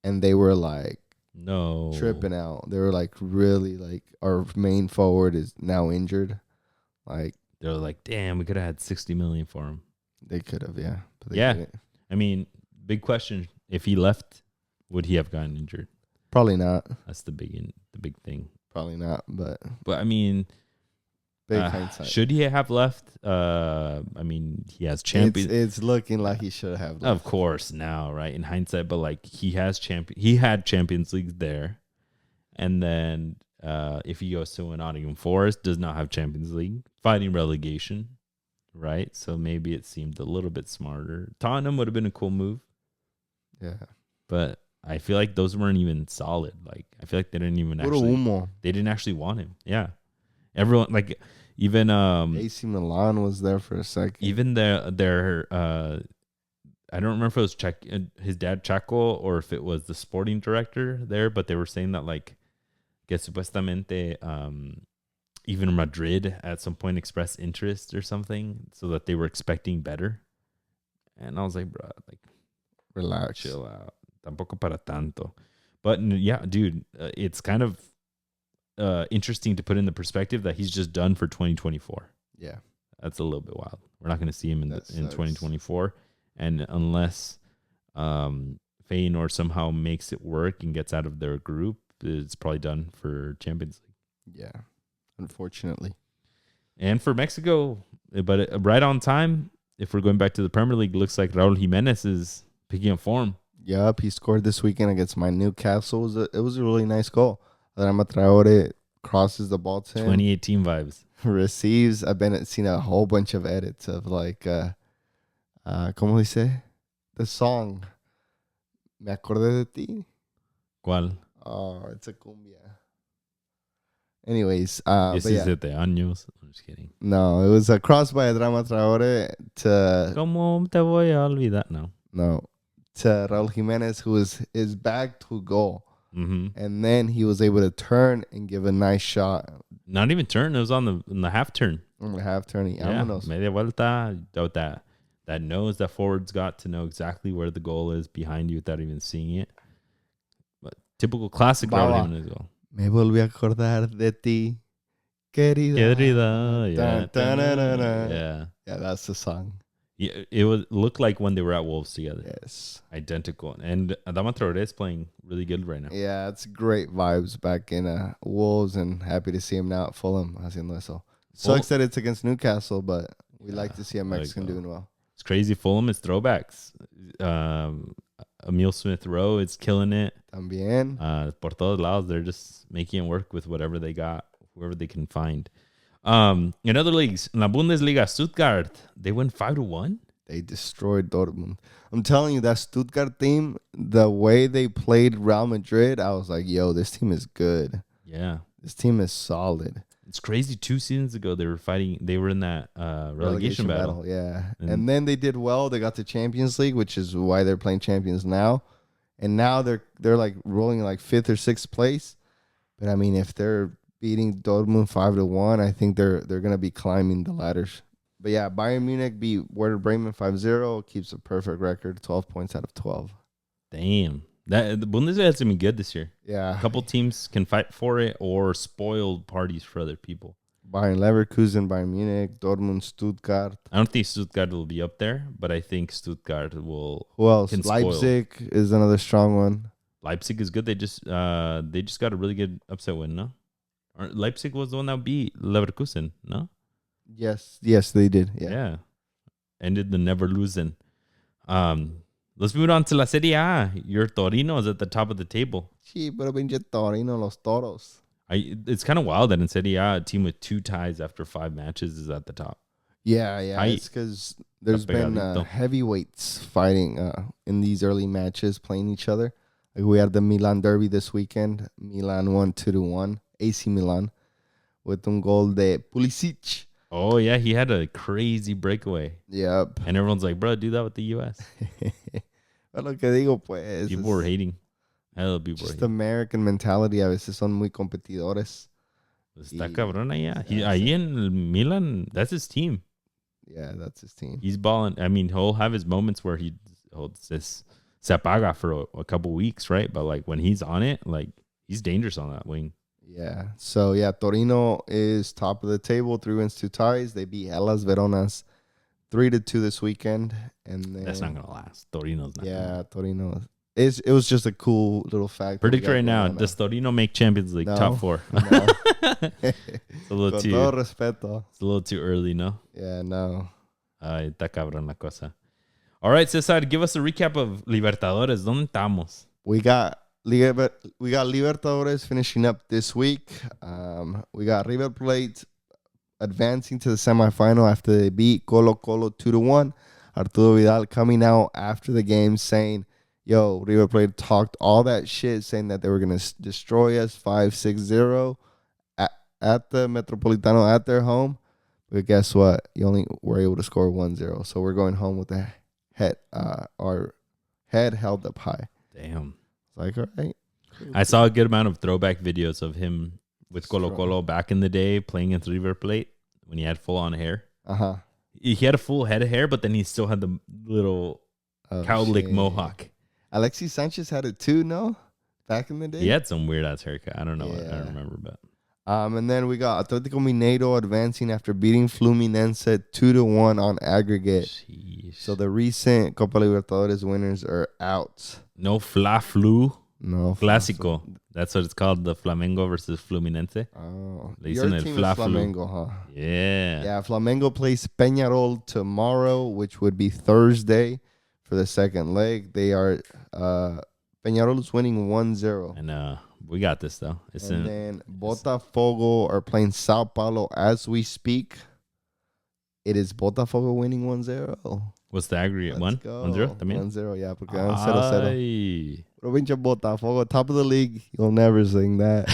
and they were like tripping out. They were like really like, our main forward is now injured. Like, they're like, damn, we could have had 60 million for him. They could have, yeah. But didn't. I mean, big question: if he left, would he have gotten injured? Probably not. That's the big thing. Probably not, but I mean, big hindsight. Should he have left? I mean, he has champions. It's looking like he should have left. Of course, now, right, in hindsight, but like he had Champions League there, and then if he goes to Nottingham Forest, does not have Champions League, fighting relegation, right? So maybe it seemed a little bit smarter. Tottenham would have been a cool move. Yeah. But I feel like those weren't even solid. Like, I feel like they didn't even actually want him. Yeah. Everyone, like, even AC Milan was there for a second. Even their I don't remember if it was his dad Chaco or if it was the sporting director there, but they were saying that like que supuestamente even Madrid at some point expressed interest or something, so that they were expecting better. And I was like, bro, like, relax, chill out. Tampoco para tanto. But yeah, dude, it's kind of interesting to put in the perspective that he's just done for 2024. Yeah, that's a little bit wild. We're not going to see him in 2024, and unless Feyenoord somehow makes it work and gets out of their group, it's probably done for Champions League. Yeah, unfortunately. And for Mexico, but right on time. If we're going back to the Premier League, looks like Raul Jimenez is picking up form. Yep, he scored this weekend against my Newcastle. It was a really nice goal. Adama Traore crosses the ball to him. 2018 vibes. Receives. I've seen a whole bunch of edits of like, ¿cómo dice? The song. Me acordé de ti. ¿Cuál? Oh, it's a cumbia. Anyways, 17 años. I'm just kidding. No, it was a cross by Adama Traore to... ¿Cómo te voy a olvidar? No. To Raul Jimenez, who was his back to goal. Mm-hmm. And then he was able to turn and give a nice shot. Not even turn. It was on the half turn. On the half turn. Yeah, media vuelta. That knows that forwards got to know exactly where the goal is behind you without even seeing it. But typical classic Raul Jimenez goal. Me volví a acordar de ti, querida. Yeah. Yeah. Yeah, that's the song. Yeah, it would look like when they were at Wolves together. Yes. Identical. And Adama Traoré is playing really good right now. Yeah, it's great vibes back in Wolves, and happy to see him now at Fulham haciendo eso. Sucks that it's against Newcastle, but we like to see a Mexican doing well. It's crazy. Fulham is throwbacks. Emil Smith-Rowe is killing it. También. Por todos lados, they're just making it work with whatever they got, whoever they can find. In other leagues, in La Bundesliga, Stuttgart, they went 5-1. They destroyed Dortmund. I'm telling you, that Stuttgart team, the way they played Real Madrid, I was like, yo, this team is good. Yeah. This team is solid. It's crazy. 2 seasons ago, they were in that relegation battle. Yeah. And then they did well. They got to Champions League, which is why they're playing champions now. And now they're like rolling like 5th or 6th place. But I mean, if they're beating Dortmund 5-1, I think they're gonna be climbing the ladders. But yeah, Bayern Munich beat Werder Bremen 5-0, keeps a perfect record, 12 points out of 12. Damn. The Bundesliga has to be good this year. Yeah. A couple teams can fight for it or spoil parties for other people. Bayern Leverkusen, Bayern Munich, Dortmund, Stuttgart. I don't think Stuttgart will be up there, but I think Stuttgart will. Who else? Leipzig is another strong one. Leipzig is good. They just got a really good upset win, no? Or Leipzig was the one that beat Leverkusen, no? Yes, they did. Yeah. Ended the never losing. Let's move on to La Serie A. Your Torino is at the top of the table. Sí, pero pinche Torino, los toros. It's kind of wild that in Serie A, a team with 2 ties after 5 matches is at the top. Yeah. It's because there's been heavyweights fighting in these early matches, playing each other. Like we had the Milan derby this weekend. Milan won 2-1. AC Milan with un gol de Pulisic. Oh, yeah. He had a crazy breakaway. Yep. And everyone's like, bro, do that with the U.S. Lo que digo, pues. People were hating. Hell, people just were hating. American mentality. A veces son muy competidores. Está cabrón allá. Ahí en Milan, that's his team. Yeah, that's his team. He's balling. I mean, he'll have his moments where he holds this se apaga for a couple weeks, right? But like when he's on it, like he's dangerous on that wing. Yeah. So, yeah, Torino is top of the table, 3 wins, 2 ties. They beat Hellas Verona's 3-2 this weekend. And then, that's not going to last. Torino's not. Yeah, Torino. It was just a cool little fact. Predict right now. Does Torino make Champions League top 4? No. It's a little Con todo respeto. It's a little too early, no? Yeah, no. Ay, está cabrón la cosa. All right, Cesar, give us a recap of Libertadores. ¿Dónde estamos? We got Libertadores finishing up this week. We got River Plate advancing to the semifinal after they beat Colo Colo 2-1. Arturo Vidal coming out after the game saying, yo, River Plate talked all that shit, saying that they were going to destroy us 5-6-0 at the Metropolitano at their home. But guess what? You only were able to score 1-0. So we're going home with the head, our head held up high. Damn. Like, all right. I saw a good amount of throwback videos of him with Colo Colo back in the day playing against River Plate when he had full on hair. Uh-huh. He had a full head of hair, but then he still had the little cowlick mohawk. Alexis Sanchez had it too, no? Back in the day? He had some weird ass haircut. I don't know. I don't remember, but. And then we got Atletico Mineiro advancing after beating Fluminense 2-1 on aggregate. Jeez. So the recent Copa Libertadores winners are out. No fla-flu. No. Clásico. That's what it's called, the Flamengo versus Fluminense. Oh. Your team is Flamengo, huh? Yeah. Yeah, Flamengo plays Peñarol tomorrow, which would be Thursday for the second leg. They are... Peñarol is winning 1-0. And we got this, though. Then Botafogo are playing Sao Paulo as we speak. It is Botafogo winning 1-0. What's the aggregate? 1-0? 1-0, yeah. Porque 0-0. Provincia Botafogo, top of the league. You'll never sing that.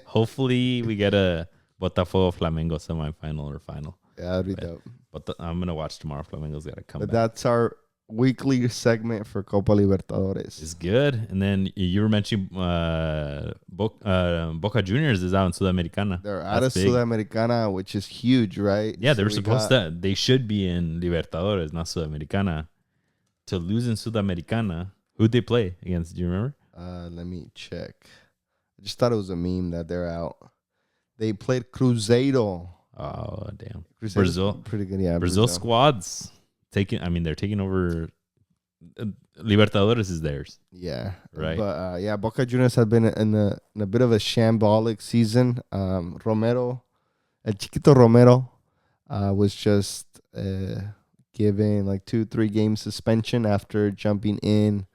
Hopefully, we get a Botafogo Flamengo semifinal or final. Yeah, that'd be dope. But I'm going to watch tomorrow. Flamengo's got to come back. That's our weekly segment for Copa Libertadores. It's good. And then you were mentioning Boca Juniors is out in Sudamericana. They're out of Sudamericana, which is huge, right? Yeah, they were they should be in Libertadores, not Sudamericana. To lose in Sudamericana, who'd they play against? Do you remember? Let me check. I just thought it was a meme that they're out. They played Cruzeiro. Oh, damn. Cruzeiro's Brazil. pretty good, yeah. Brazil squads they're taking over. Libertadores is theirs. Yeah. Right. But Boca Juniors have been in a bit of a shambolic season. Romero, El Chiquito Romero, was just given like 2-3 game suspension after jumping in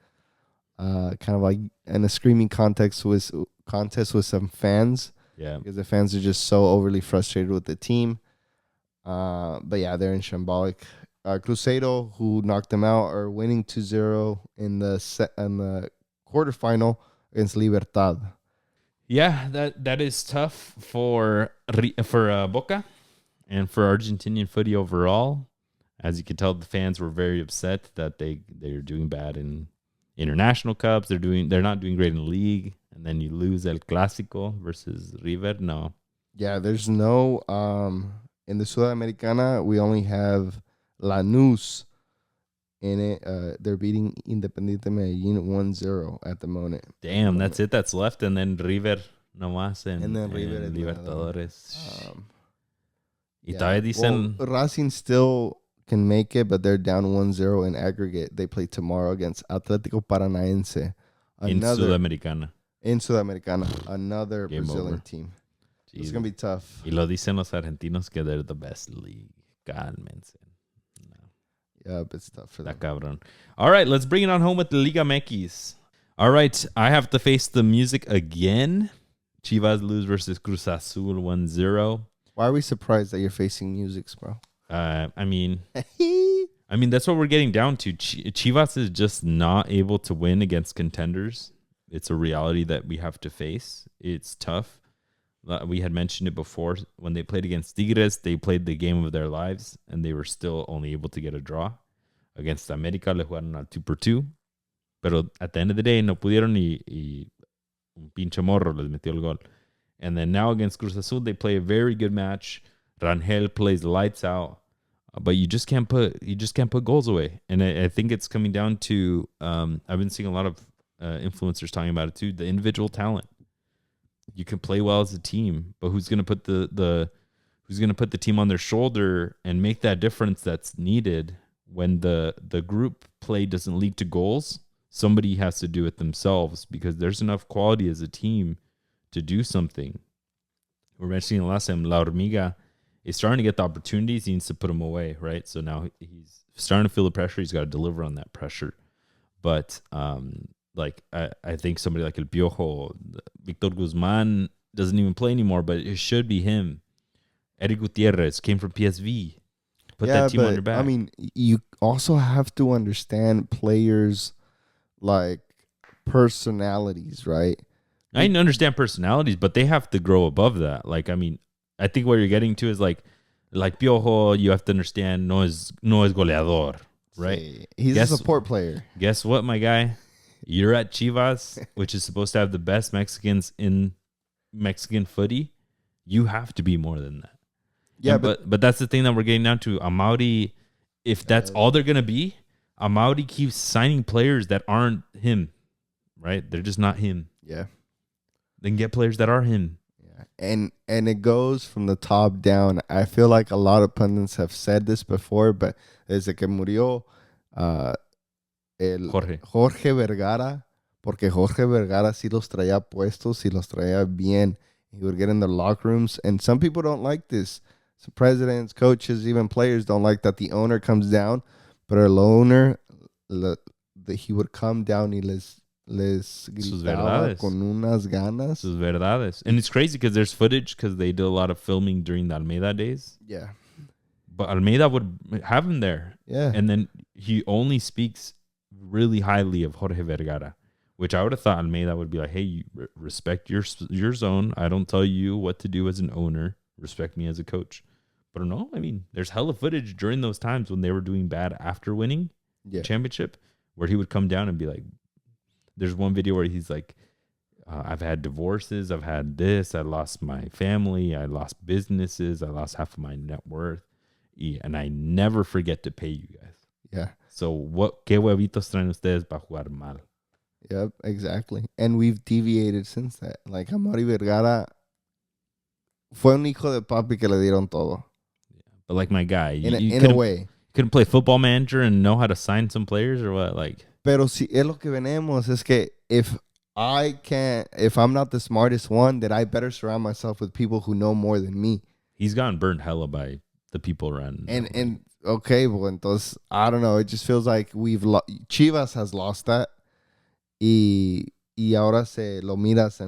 kind of like in a screaming contest with some fans. Yeah. Because the fans are just so overly frustrated with the team. But yeah, they're in shambolic. Cruzeiro, who knocked them out, are winning 2-0 in the quarterfinal against Libertad. Yeah, that is tough for Boca and for Argentinian footy overall. As you can tell, the fans were very upset that they're doing bad in international cups. They're not doing great in the league, and then you lose El Clásico versus River. No. Yeah, there's no in the Sudamericana we only have Lanús in it. They're beating Independiente Medellín 1-0 at the moment. Damn, that's it. That's left, and then River nomás and then River and Libertadores. Well, Racing still can make it, but they're down 1-0 in aggregate. They play tomorrow against Atlético Paranaense. In Sudamericana. Another Game Brazilian over. team. Jeez. It's going to be tough. Y lo dicen los argentinos que they're the best league. Cálmense. Yeah, but it's tough for them. Cabrón. All right, let's bring it on home with the Liga MX. All right, I have to face the music again. Chivas lose versus Cruz Azul 1-0. Why are we surprised that you're facing musics, bro? I mean, that's what we're getting down to. Chivas is just not able to win against contenders. It's a reality that we have to face. It's tough. We had mentioned it before. When they played against Tigres, they played the game of their lives, and they were still only able to get a draw. Against América, le jugaron al 2-2. Pero at the end of the day, no pudieron y un pinche morro les metió el gol. And then now against Cruz Azul, they play a very good match. Rangel plays lights out, but you just can't put goals away. And I think it's coming down to I've been seeing a lot of influencers talking about it too. The individual talent. You can play well as a team, but who's going to put the team on their shoulder and make that difference that's needed when the group play doesn't lead to goals? Somebody has to do it themselves because there's enough quality as a team to do something. We're mentioning last time, La Hormiga is starting to get the opportunities. He needs to put them away, right? So now he's starting to feel the pressure. He's got to deliver on that pressure. But I think somebody like El Piojo, Victor Guzman doesn't even play anymore, but it should be him. Eric Gutierrez came from PSV. Put that team on your back. I mean, you also have to understand players' like personalities, right? I understand personalities, but they have to grow above that. Like, I mean, I think what you're getting to is like Piojo, you have to understand no es goleador, right? Sí. He's a support player. Guess what, my guy? You're at Chivas, which is supposed to have the best Mexicans in Mexican footy. You have to be more than that. Yeah, but that's the thing that we're getting down to. Amauri, if that's all they're gonna be, Amauri keeps signing players that aren't him, right? They're just not him. Yeah. Then get players that are him. Yeah. And it goes from the top down. I feel like a lot of pundits have said this before, but desde que murió Jorge Vergara, porque Jorge Vergara sí los traía puestos, sí los traía bien. He would get in the locker rooms, and some people don't like this. Some presidents, coaches, even players don't like that the owner comes down, but el owner, he would come down y les gritaba con unas ganas. Sus verdades. And it's crazy because there's footage because they did a lot of filming during the Almeida days. Yeah. But Almeida would have him there. Yeah. And then he only speaks really highly of Jorge Vergara, which I would have thought Almeida would be like, hey, you respect your zone. I don't tell you what to do as an owner. Respect me as a coach. But no, I mean, there's hella footage during those times when they were doing bad after winning the championship where he would come down and be like, there's one video where he's like, I've had divorces. I've had this. I lost my family. I lost businesses. I lost half of my net worth. And I never forget to pay you guys. Yeah. So, ¿qué huevitos traen ustedes para jugar mal? Yep, exactly. And we've deviated since that. Like, Amaury Vergara fue un hijo de papi que le dieron todo. But like my guy, In a way. Couldn't play Football Manager and know how to sign some players or what? Like, pero si es lo que venimos, es que if I'm not the smartest one, then I better surround myself with people who know more than me. He's gotten burned hella by the people around. And okay, well, entonces, I don't know. It just feels like Chivas has lost that. Y ahora se lo miras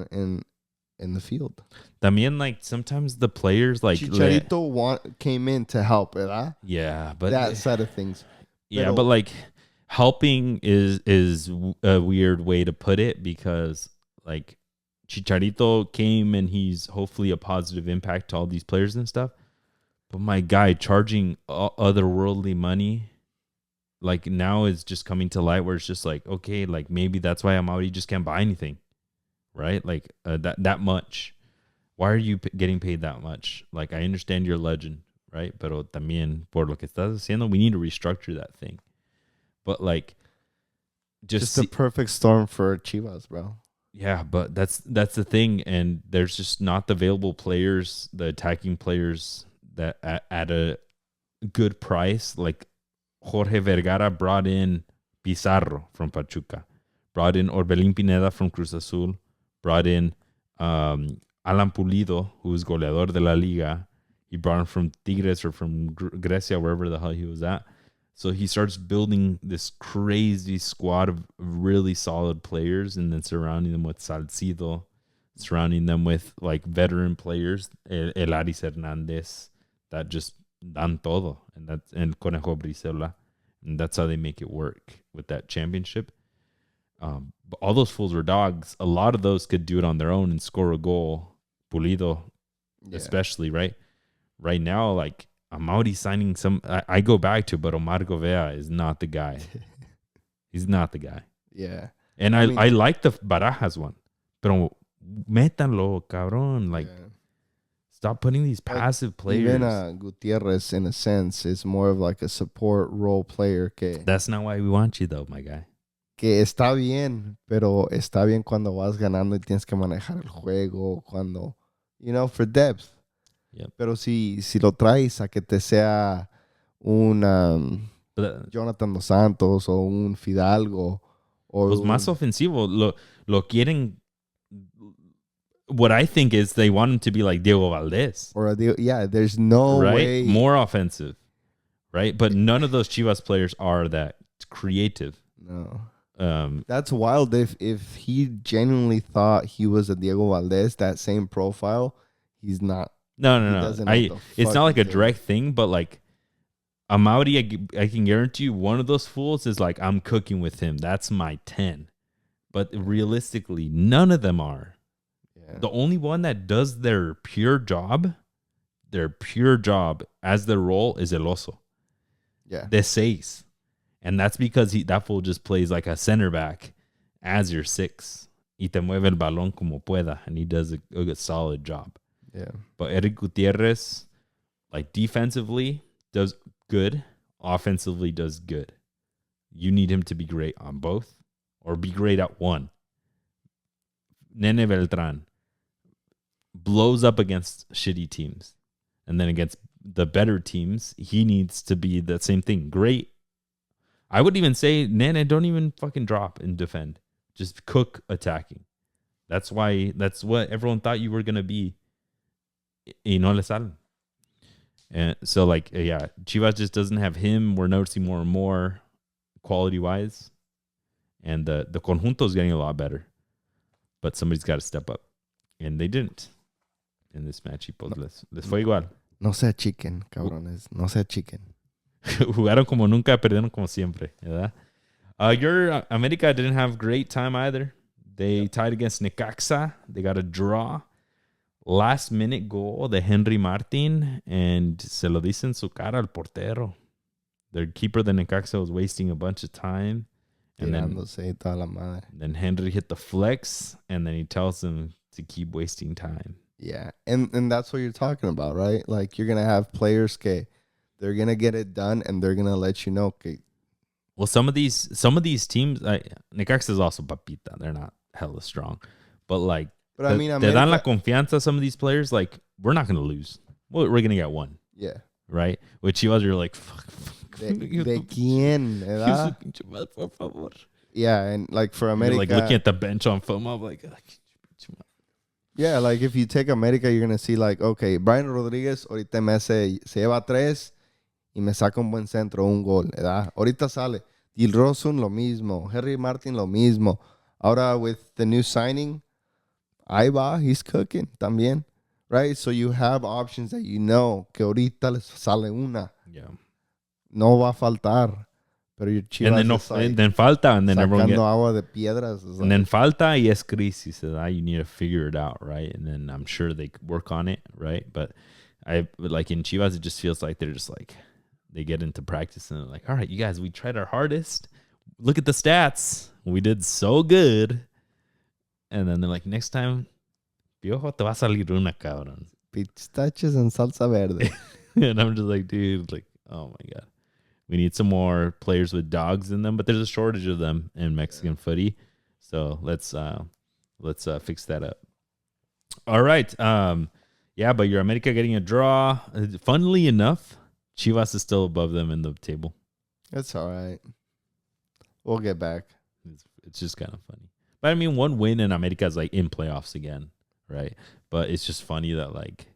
in the field. También, like, sometimes the players, like... Chicharito came in to help, ¿verdad? Yeah, but... that side of things. Yeah, but, like, helping is a weird way to put it because, like, Chicharito came and he's hopefully a positive impact to all these players and stuff. But my guy charging otherworldly money, like, now is just coming to light where it's just like, okay, like, maybe that's why Amaury just can't buy anything, right? Like, that much. Why are you getting paid that much? Like, I understand you're a legend, right? Pero también, por lo que estás haciendo, we need to restructure that thing. But, like, just the perfect storm for Chivas, bro. Yeah, but that's the thing. And there's just not the available players, the attacking players that at a good price. Like, Jorge Vergara brought in Pizarro from Pachuca, brought in Orbelín Pineda from Cruz Azul, brought in Alan Pulido, who is goleador de la Liga. He brought him from Tigres or from Grecia, wherever the hell he was at. So he starts building this crazy squad of really solid players and then surrounding them with Salcido, surrounding them with, like, veteran players, Elaris Hernandez, that just dan todo. And Conejo Brizuela. And that's how they make it work with that championship. But all those fools were dogs. A lot of those could do it on their own and score a goal. Pulido, especially, right? Right now, like, Amaury signing some... I go back to, but Omar Govea is not the guy. He's not the guy. Yeah. And I like the Barajas one. Pero métanlo, cabrón. Like, stop putting these passive players. Even Gutierrez, in a sense, is more of like a support role player. That's not why we want you, though, my guy. Que está bien, pero está bien cuando vas ganando y tienes que manejar el juego, cuando, for depth. Yep. Pero si lo traes a que te sea un Jonathan Dos Santos o un Fidalgo o pues más ofensivo, lo quieren. What I think is they want him to be like Diego Valdez. Or there's no way. More offensive, right? But none of those Chivas players are that creative. No. That's wild. If he genuinely thought he was a Diego Valdez, that same profile, he's not. No. It's not like a direct thing, but like Amaury, I can guarantee you one of those fools is like, I'm cooking with him. That's my 10. But realistically, none of them are. Yeah. The only one that does their pure job as their role is El Oso. Yeah. De seis. And that's because that fool just plays like a center back as your 6. Y te mueve el balón como pueda. And he does a solid job. Yeah. But Eric Gutierrez, like, defensively, does good. Offensively, does good. You need him to be great on both or be great at one. Nene Beltran blows up against shitty teams. And then against the better teams, he needs to be the same thing. Great. I would even say, Nene, don't even fucking drop and defend. Just cook attacking. That's what everyone thought you were going to be. Y no le salen. And so, like, yeah, Chivas just doesn't have him. We're noticing more and more quality-wise. And the conjunto is getting a lot better. But somebody's got to step up. And they didn't in this match. Les fue igual. No sea chicken, cabrones. No sea chicken. Jugaron como nunca, perdieron como siempre. ¿Verdad? Your America didn't have great time either. They tied against Necaxa. They got a draw. Last minute goal de Henry Martin, and se lo dice en su cara al portero. Their keeper de Necaxa was wasting a bunch of time. And then Henry hit the flex, and then he tells him to keep wasting time. Yeah, and that's what you're talking about, right? Like, you're going to have players que they're going to get it done, and they're going to let you know que Well, some of these teams, Necaxa is also papita. They're not hella strong, but like, but I mean, te dan la confianza. Some of these players, like, we're not gonna lose. Well, we're gonna get one. Yeah. Right. With Chivas, you're like, fuck. ¿De quién? ¿Verdad? Por favor. Yeah, and like for America, you're like looking at the bench on film, I'm like. Yeah, like if you take America, you're gonna see like, okay, Brian Rodriguez ahorita se lleva 3 y me saca un buen centro, un gol, ¿verdad? Ahorita sale. Dilrosun lo mismo, Henry Martin lo mismo. Ahora with the new signing, ahí va, he's cooking también, right? So you have options that you know que ahorita les sale una. Yeah. No va a faltar. Pero your Chivas and then and then falta, and then everyone sacando agua de piedras. And then falta y es crisis. You need to figure it out, right? And then I'm sure they work on it, right? But like in Chivas, it just feels like they're just like, they get into practice and they're like, all right, you guys, we tried our hardest. Look at the stats. We did so good. And then they're like, next time, Piojo, te va a salir una, cabrón. Pistaches and salsa verde. And I'm just like, dude, like, oh my God. We need some more players with dogs in them, but there's a shortage of them in Mexican footy. So let's fix that up. All right. Yeah, but your America getting a draw. Funnily enough, Chivas is still above them in the table. That's all right. We'll get back. It's just kind of funny. But I mean, one win and America is like in playoffs again, right? But it's just funny that like,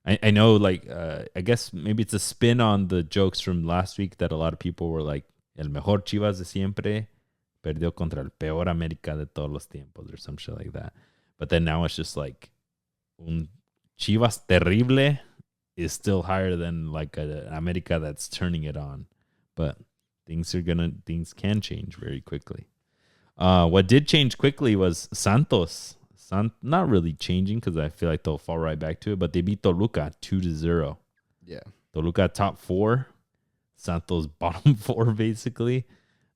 I know, like, I guess maybe it's a spin on the jokes from last week that a lot of people were like, el mejor Chivas de siempre perdió contra el peor América de todos los tiempos or some shit like that. But then now it's just like, un Chivas terrible is still higher than like an América that's turning it on. But things can change very quickly. What did change quickly was Santos. Not really changing because I feel like they'll fall right back to it, but they beat Toluca 2-0. Yeah. Toluca top 4, Santos bottom 4 basically.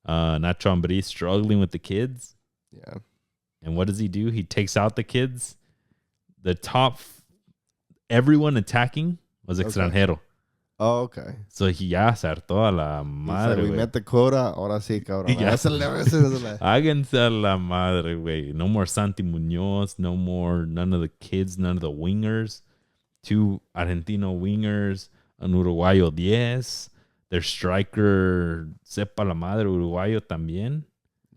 Nacho Ambriz struggling with the kids. Yeah. And what does he do? He takes out the kids. The everyone attacking was extranjero. Oh, okay. So he ya acertó a la madre. We met the quota. Ahora sí, cabrón. Háganse a la madre, güey. No more Santi Muñoz. None of the kids, none of the wingers. 2 Argentino wingers. An Uruguayo 10. Their striker, sepa la madre, Uruguayo también.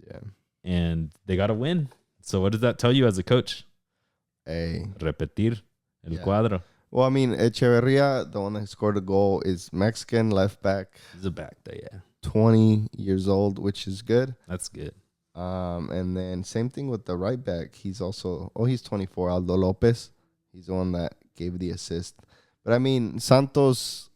Yeah. And they got to win. So what does that tell you as a coach? Hey. Repetir el cuadro. Well, I mean, Echeverria, the one that scored a goal, is Mexican left back. He's a back there, yeah. 20 years old, which is good. That's good. And then same thing with the right back. He's 24, Aldo Lopez. He's the one that gave the assist. But I mean, Santos,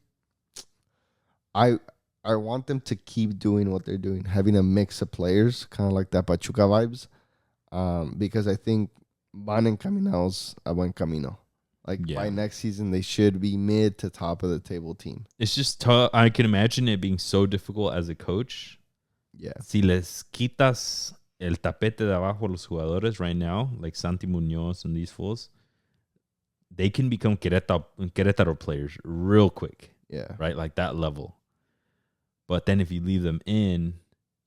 I want them to keep doing what they're doing, having a mix of players, kind of like that Pachuca vibes, because I think van encaminados a buen camino. Like, by next season, they should be mid to top of the table team. It's just tough. I can imagine it being so difficult as a coach. Yeah. Si les quitas el tapete de abajo a los jugadores right now, like Santi Muñoz and these fools, they can become Querétaro players real quick. Yeah. Right? Like that level. But then if you leave them in,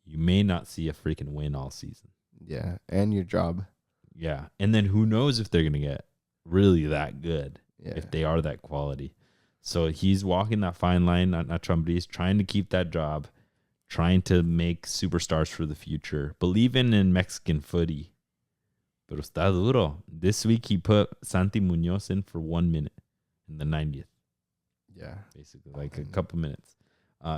you may not see a freaking win all season. Yeah. And your job. Yeah. And then who knows if they're going to get really that good, if they are that quality. So he's walking that fine line, Nacho Ambriz, trying to keep that job, trying to make superstars for the future, believing in Mexican footy. Pero está duro. This week he put Santi Muñoz in for 1 minute in the 90th. Yeah. Basically, like a couple minutes.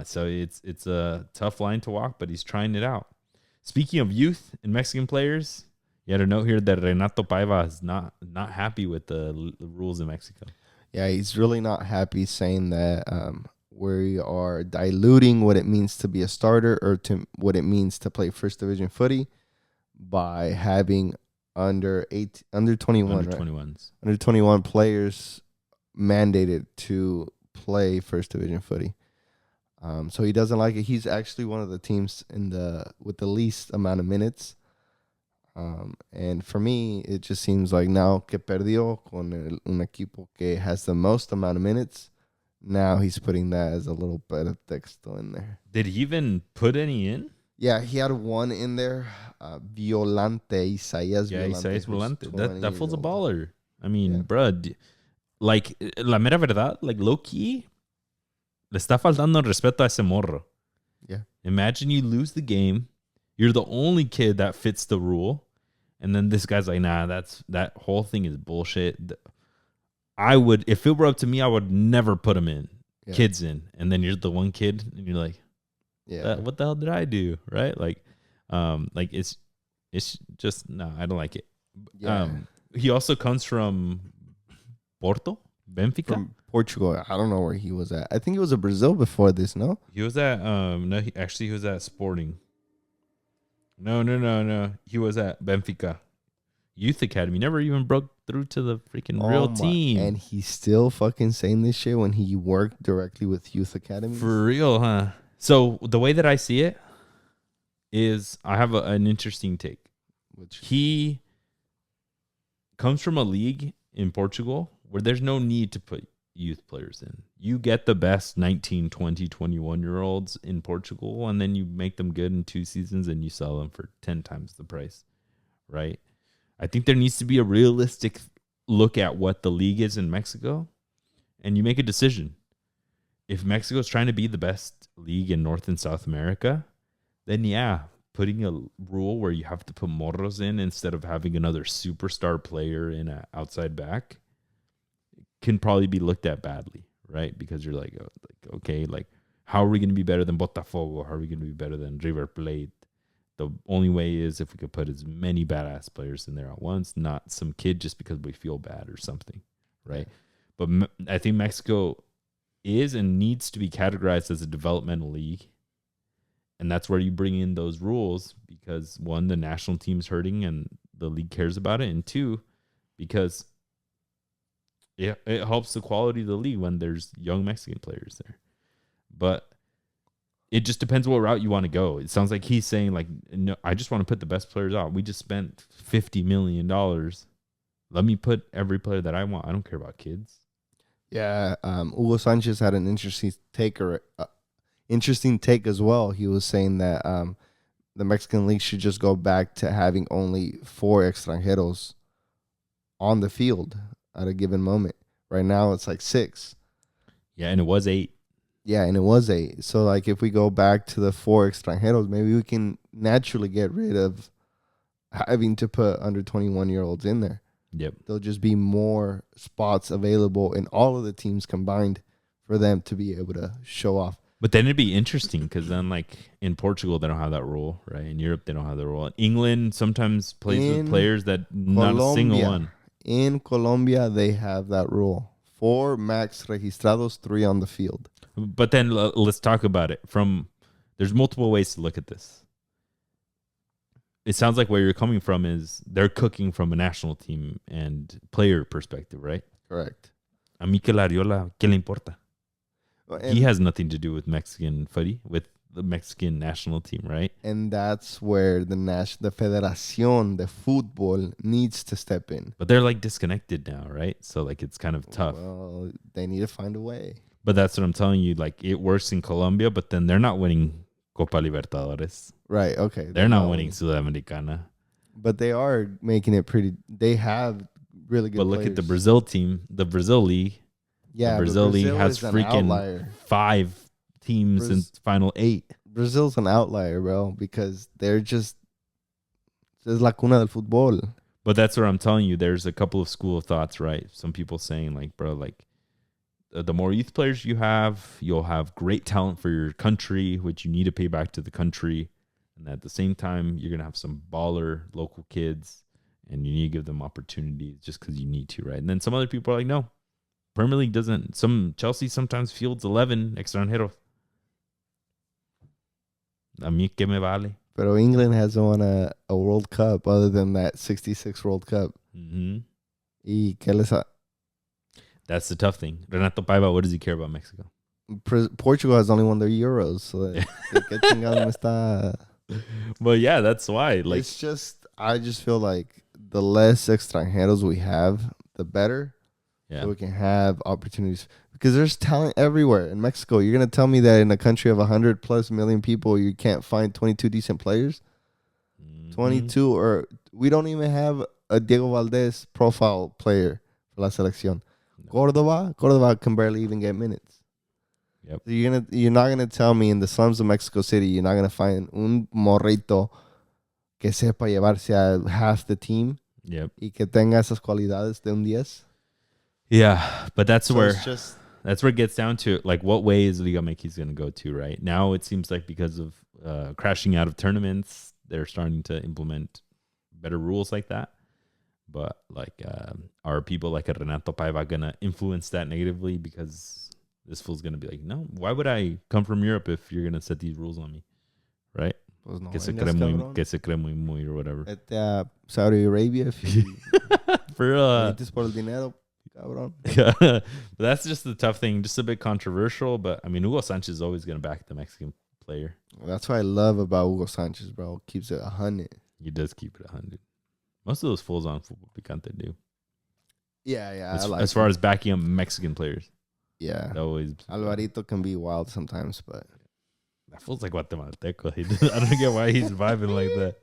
So it's a tough line to walk, but he's trying it out. Speaking of youth and Mexican players, you had a note here that Renato Paiva is not happy with the rules in Mexico. Yeah, he's really not happy, saying that we are diluting what it means to be a starter or to what it means to play first division footy by having under 21 players mandated to play first division footy. So he doesn't like it. He's actually one of the teams with the least amount of minutes. And for me, it just seems like now que perdió con un equipo que has the most amount of minutes, now he's putting that as a little bit of texto in there. Did he even put any in? Yeah, he had one in there. Violante, Isaías Yeah, Violante. Isaías Violante. That fool's a baller. I mean, Yeah. bruh, like, la mera verdad, like, low-key, le está faltando respeto a ese morro. Yeah. Imagine you lose the game. You're the only kid that fits the rule. And then this guy's like, nah, that whole thing is bullshit. I would, if it were up to me, I would never put him in. Yeah. Kids in. And then you're the one kid, and you're like, yeah, what the hell did I do? Right? Like it's just, no, I don't like it. Yeah. He also comes from Porto, Benfica. From Portugal. I don't know where he was at. I think he was at Brazil before this, no? He was at, no, he was at Sporting. No. He was at Benfica Youth Academy. Never even broke through to the freaking real team. And he's still fucking saying this shit when he worked directly with Youth Academy. For real, huh? So the way that I see it is I have an interesting take. He comes from a league in Portugal where there's no need to put youth players in. You get the best 19, 20, 21-year-olds in Portugal, and then you make them good in 2 seasons and you sell them for 10 times the price, right? I think there needs to be a realistic look at what the league is in Mexico, and you make a decision. If Mexico is trying to be the best league in North and South America, then yeah, putting a rule where you have to put morros in instead of having another superstar player in an outside back can probably be looked at badly, right? Because you're like, okay, like, how are we going to be better than Botafogo? How are we going to be better than River Plate? The only way is if we could put as many badass players in there at once, not some kid just because we feel bad or something, right? But I think Mexico is and needs to be categorized as a developmental league. And that's where you bring in those rules because, one, the national team's hurting and the league cares about it. And two, because it helps the quality of the league when there's young Mexican players there. But it just depends what route you want to go. It sounds like he's saying, like, no, I just want to put the best players out. We just spent $50 million. Let me put every player that I want. I don't care about kids. Yeah, Hugo Sanchez had an interesting take as well. He was saying that the Mexican league should just go back to having only 4 extranjeros on the field at a given moment. Right now, it's like 6. Yeah, and it was 8. Yeah, and it was 8. So, like, if we go back to the 4 extranjeros, maybe we can naturally get rid of having to put under 21-year-olds in there. Yep. There'll just be more spots available in all of the teams combined for them to be able to show off. But then it'd be interesting because then, like, in Portugal, they don't have that rule, right? In Europe, they don't have that rule. England sometimes plays with players that not a single one. In Colombia, they have that rule. 4 max registrados, 3 on the field. But then let's talk about it. There's multiple ways to look at this. It sounds like where you're coming from is they're cooking from a national team and player perspective, right? Correct. A Mikel Arriola, ¿qué le importa? He has nothing to do with Mexican footy, with the Mexican national team, right? And that's where the Federación de Fútbol needs to step in. But they're like disconnected now, right? So like it's kind of tough. Well, they need to find a way. But that's what I'm telling you. Like it works in Colombia, but then they're not winning Copa Libertadores. Right, okay. They're not winning Sudamericana. But they are making it pretty. They have really good But look players. at the Brazil team, the Brazil League. Yeah, the Brazil League has freaking outlier. 5 teams in final 8. Brazil's an outlier, bro, because they're just es la cuna del fútbol. But that's what I'm telling you. There's a couple of school of thoughts, right? Some people saying like, bro, like the more youth players you have, you'll have great talent for your country, which you need to pay back to the country. And at the same time, you're going to have some baller local kids and you need to give them opportunities just because you need to, right? And then some other people are like, no, Premier League doesn't. Chelsea sometimes fields 11 extranjeros. A mí que me vale. Pero England hasn't won a World Cup other than that 66 World Cup. Mm-hmm. Y que les That's the tough thing. Renato Paiva, what does he care about Mexico? Portugal has only won their Euros. So que chingado me está... Well, yeah, that's why. Like, it's just, I just feel like the less extranjeros we have, the better. Yeah. So we can have opportunities. Because there's talent everywhere in Mexico. You're going to tell me that in a country of 100+ million people, you can't find 22 decent players? 22, or we don't even have a Diego Valdez profile player for la selección. No. Córdoba can barely even get minutes. Yep. So you're not gonna tell me in the slums of Mexico City you're not gonna find un morrito que sepa llevarse a half the team. Yep. Y que tenga esas cualidades de un 10. Yeah, but that's where it gets down to, like, what way is Liga MX going to go to right now? It seems like because of crashing out of tournaments, they're starting to implement better rules like that. But like, are people like a Renato Paiva going to influence that negatively? Because this fool's going to be like, no, why would I come from Europe if you're going to set these rules on me? Right? Pues no, que se cree muy or whatever. Saudi Arabia if you por el dinero, cabrón. But that's just the tough thing. Just a bit controversial, but I mean, Hugo Sanchez is always going to back the Mexican player. That's what I love about Hugo Sanchez, bro. Keeps it 100. He does keep it 100. Most of those fools on Fútbol Picante do. Yeah. As far as backing up Mexican players. Yeah. Always. Alvarito can be wild sometimes, but that feels like Guatemalteco. I don't get why he's vibing like that.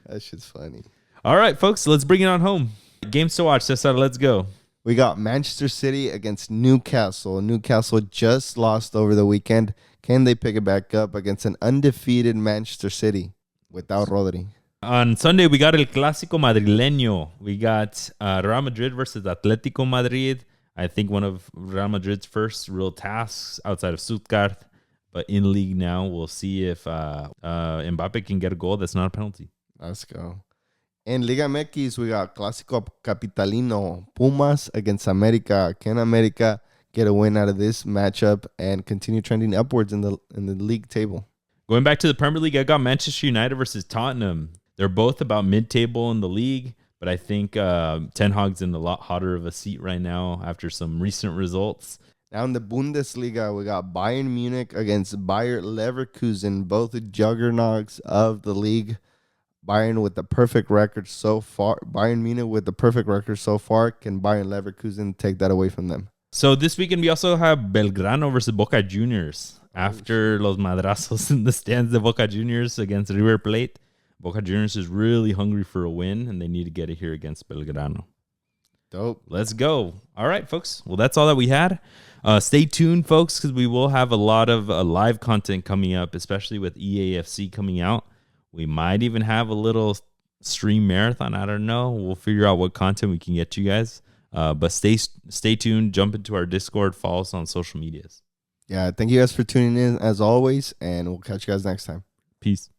That shit's funny. All right, folks, let's bring it on home. Games to watch. Cesar, let's go. We got Manchester City against Newcastle. Newcastle just lost over the weekend. Can they pick it back up against an undefeated Manchester City without Rodri? On Sunday, we got El Clásico Madrileño. We got Real Madrid versus Atlético Madrid. I think one of Real Madrid's first real tasks outside of Stuttgart. But in league now, we'll see if Mbappe can get a goal that's not a penalty. Let's go. In Liga MX, we got Clásico Capitalino, Pumas against America. Can America get a win out of this matchup and continue trending upwards in the league table? Going back to the Premier League, I got Manchester United versus Tottenham. They're both about mid-table in the league, but I think Ten Hag's in a lot hotter of a seat right now after some recent results. Now in the Bundesliga, we got Bayern Munich against Bayer Leverkusen, both juggernauts of the league. Bayern with the perfect record so far. Bayern Munich with the perfect record so far. Can Bayern Leverkusen take that away from them? So this weekend, we also have Belgrano versus Boca Juniors. After los madrazos in the stands of Boca Juniors against River Plate, Boca Juniors is really hungry for a win, and they need to get it here against Belgrano. Dope. Let's go. All right, folks. Well, that's all that we had. Stay tuned, folks, because we will have a lot of live content coming up, especially with EAFC coming out. We might even have a little stream marathon. I don't know. We'll figure out what content we can get to you guys. But stay tuned. Jump into our Discord. Follow us on social medias. Yeah, thank you guys for tuning in as always, and we'll catch you guys next time. Peace.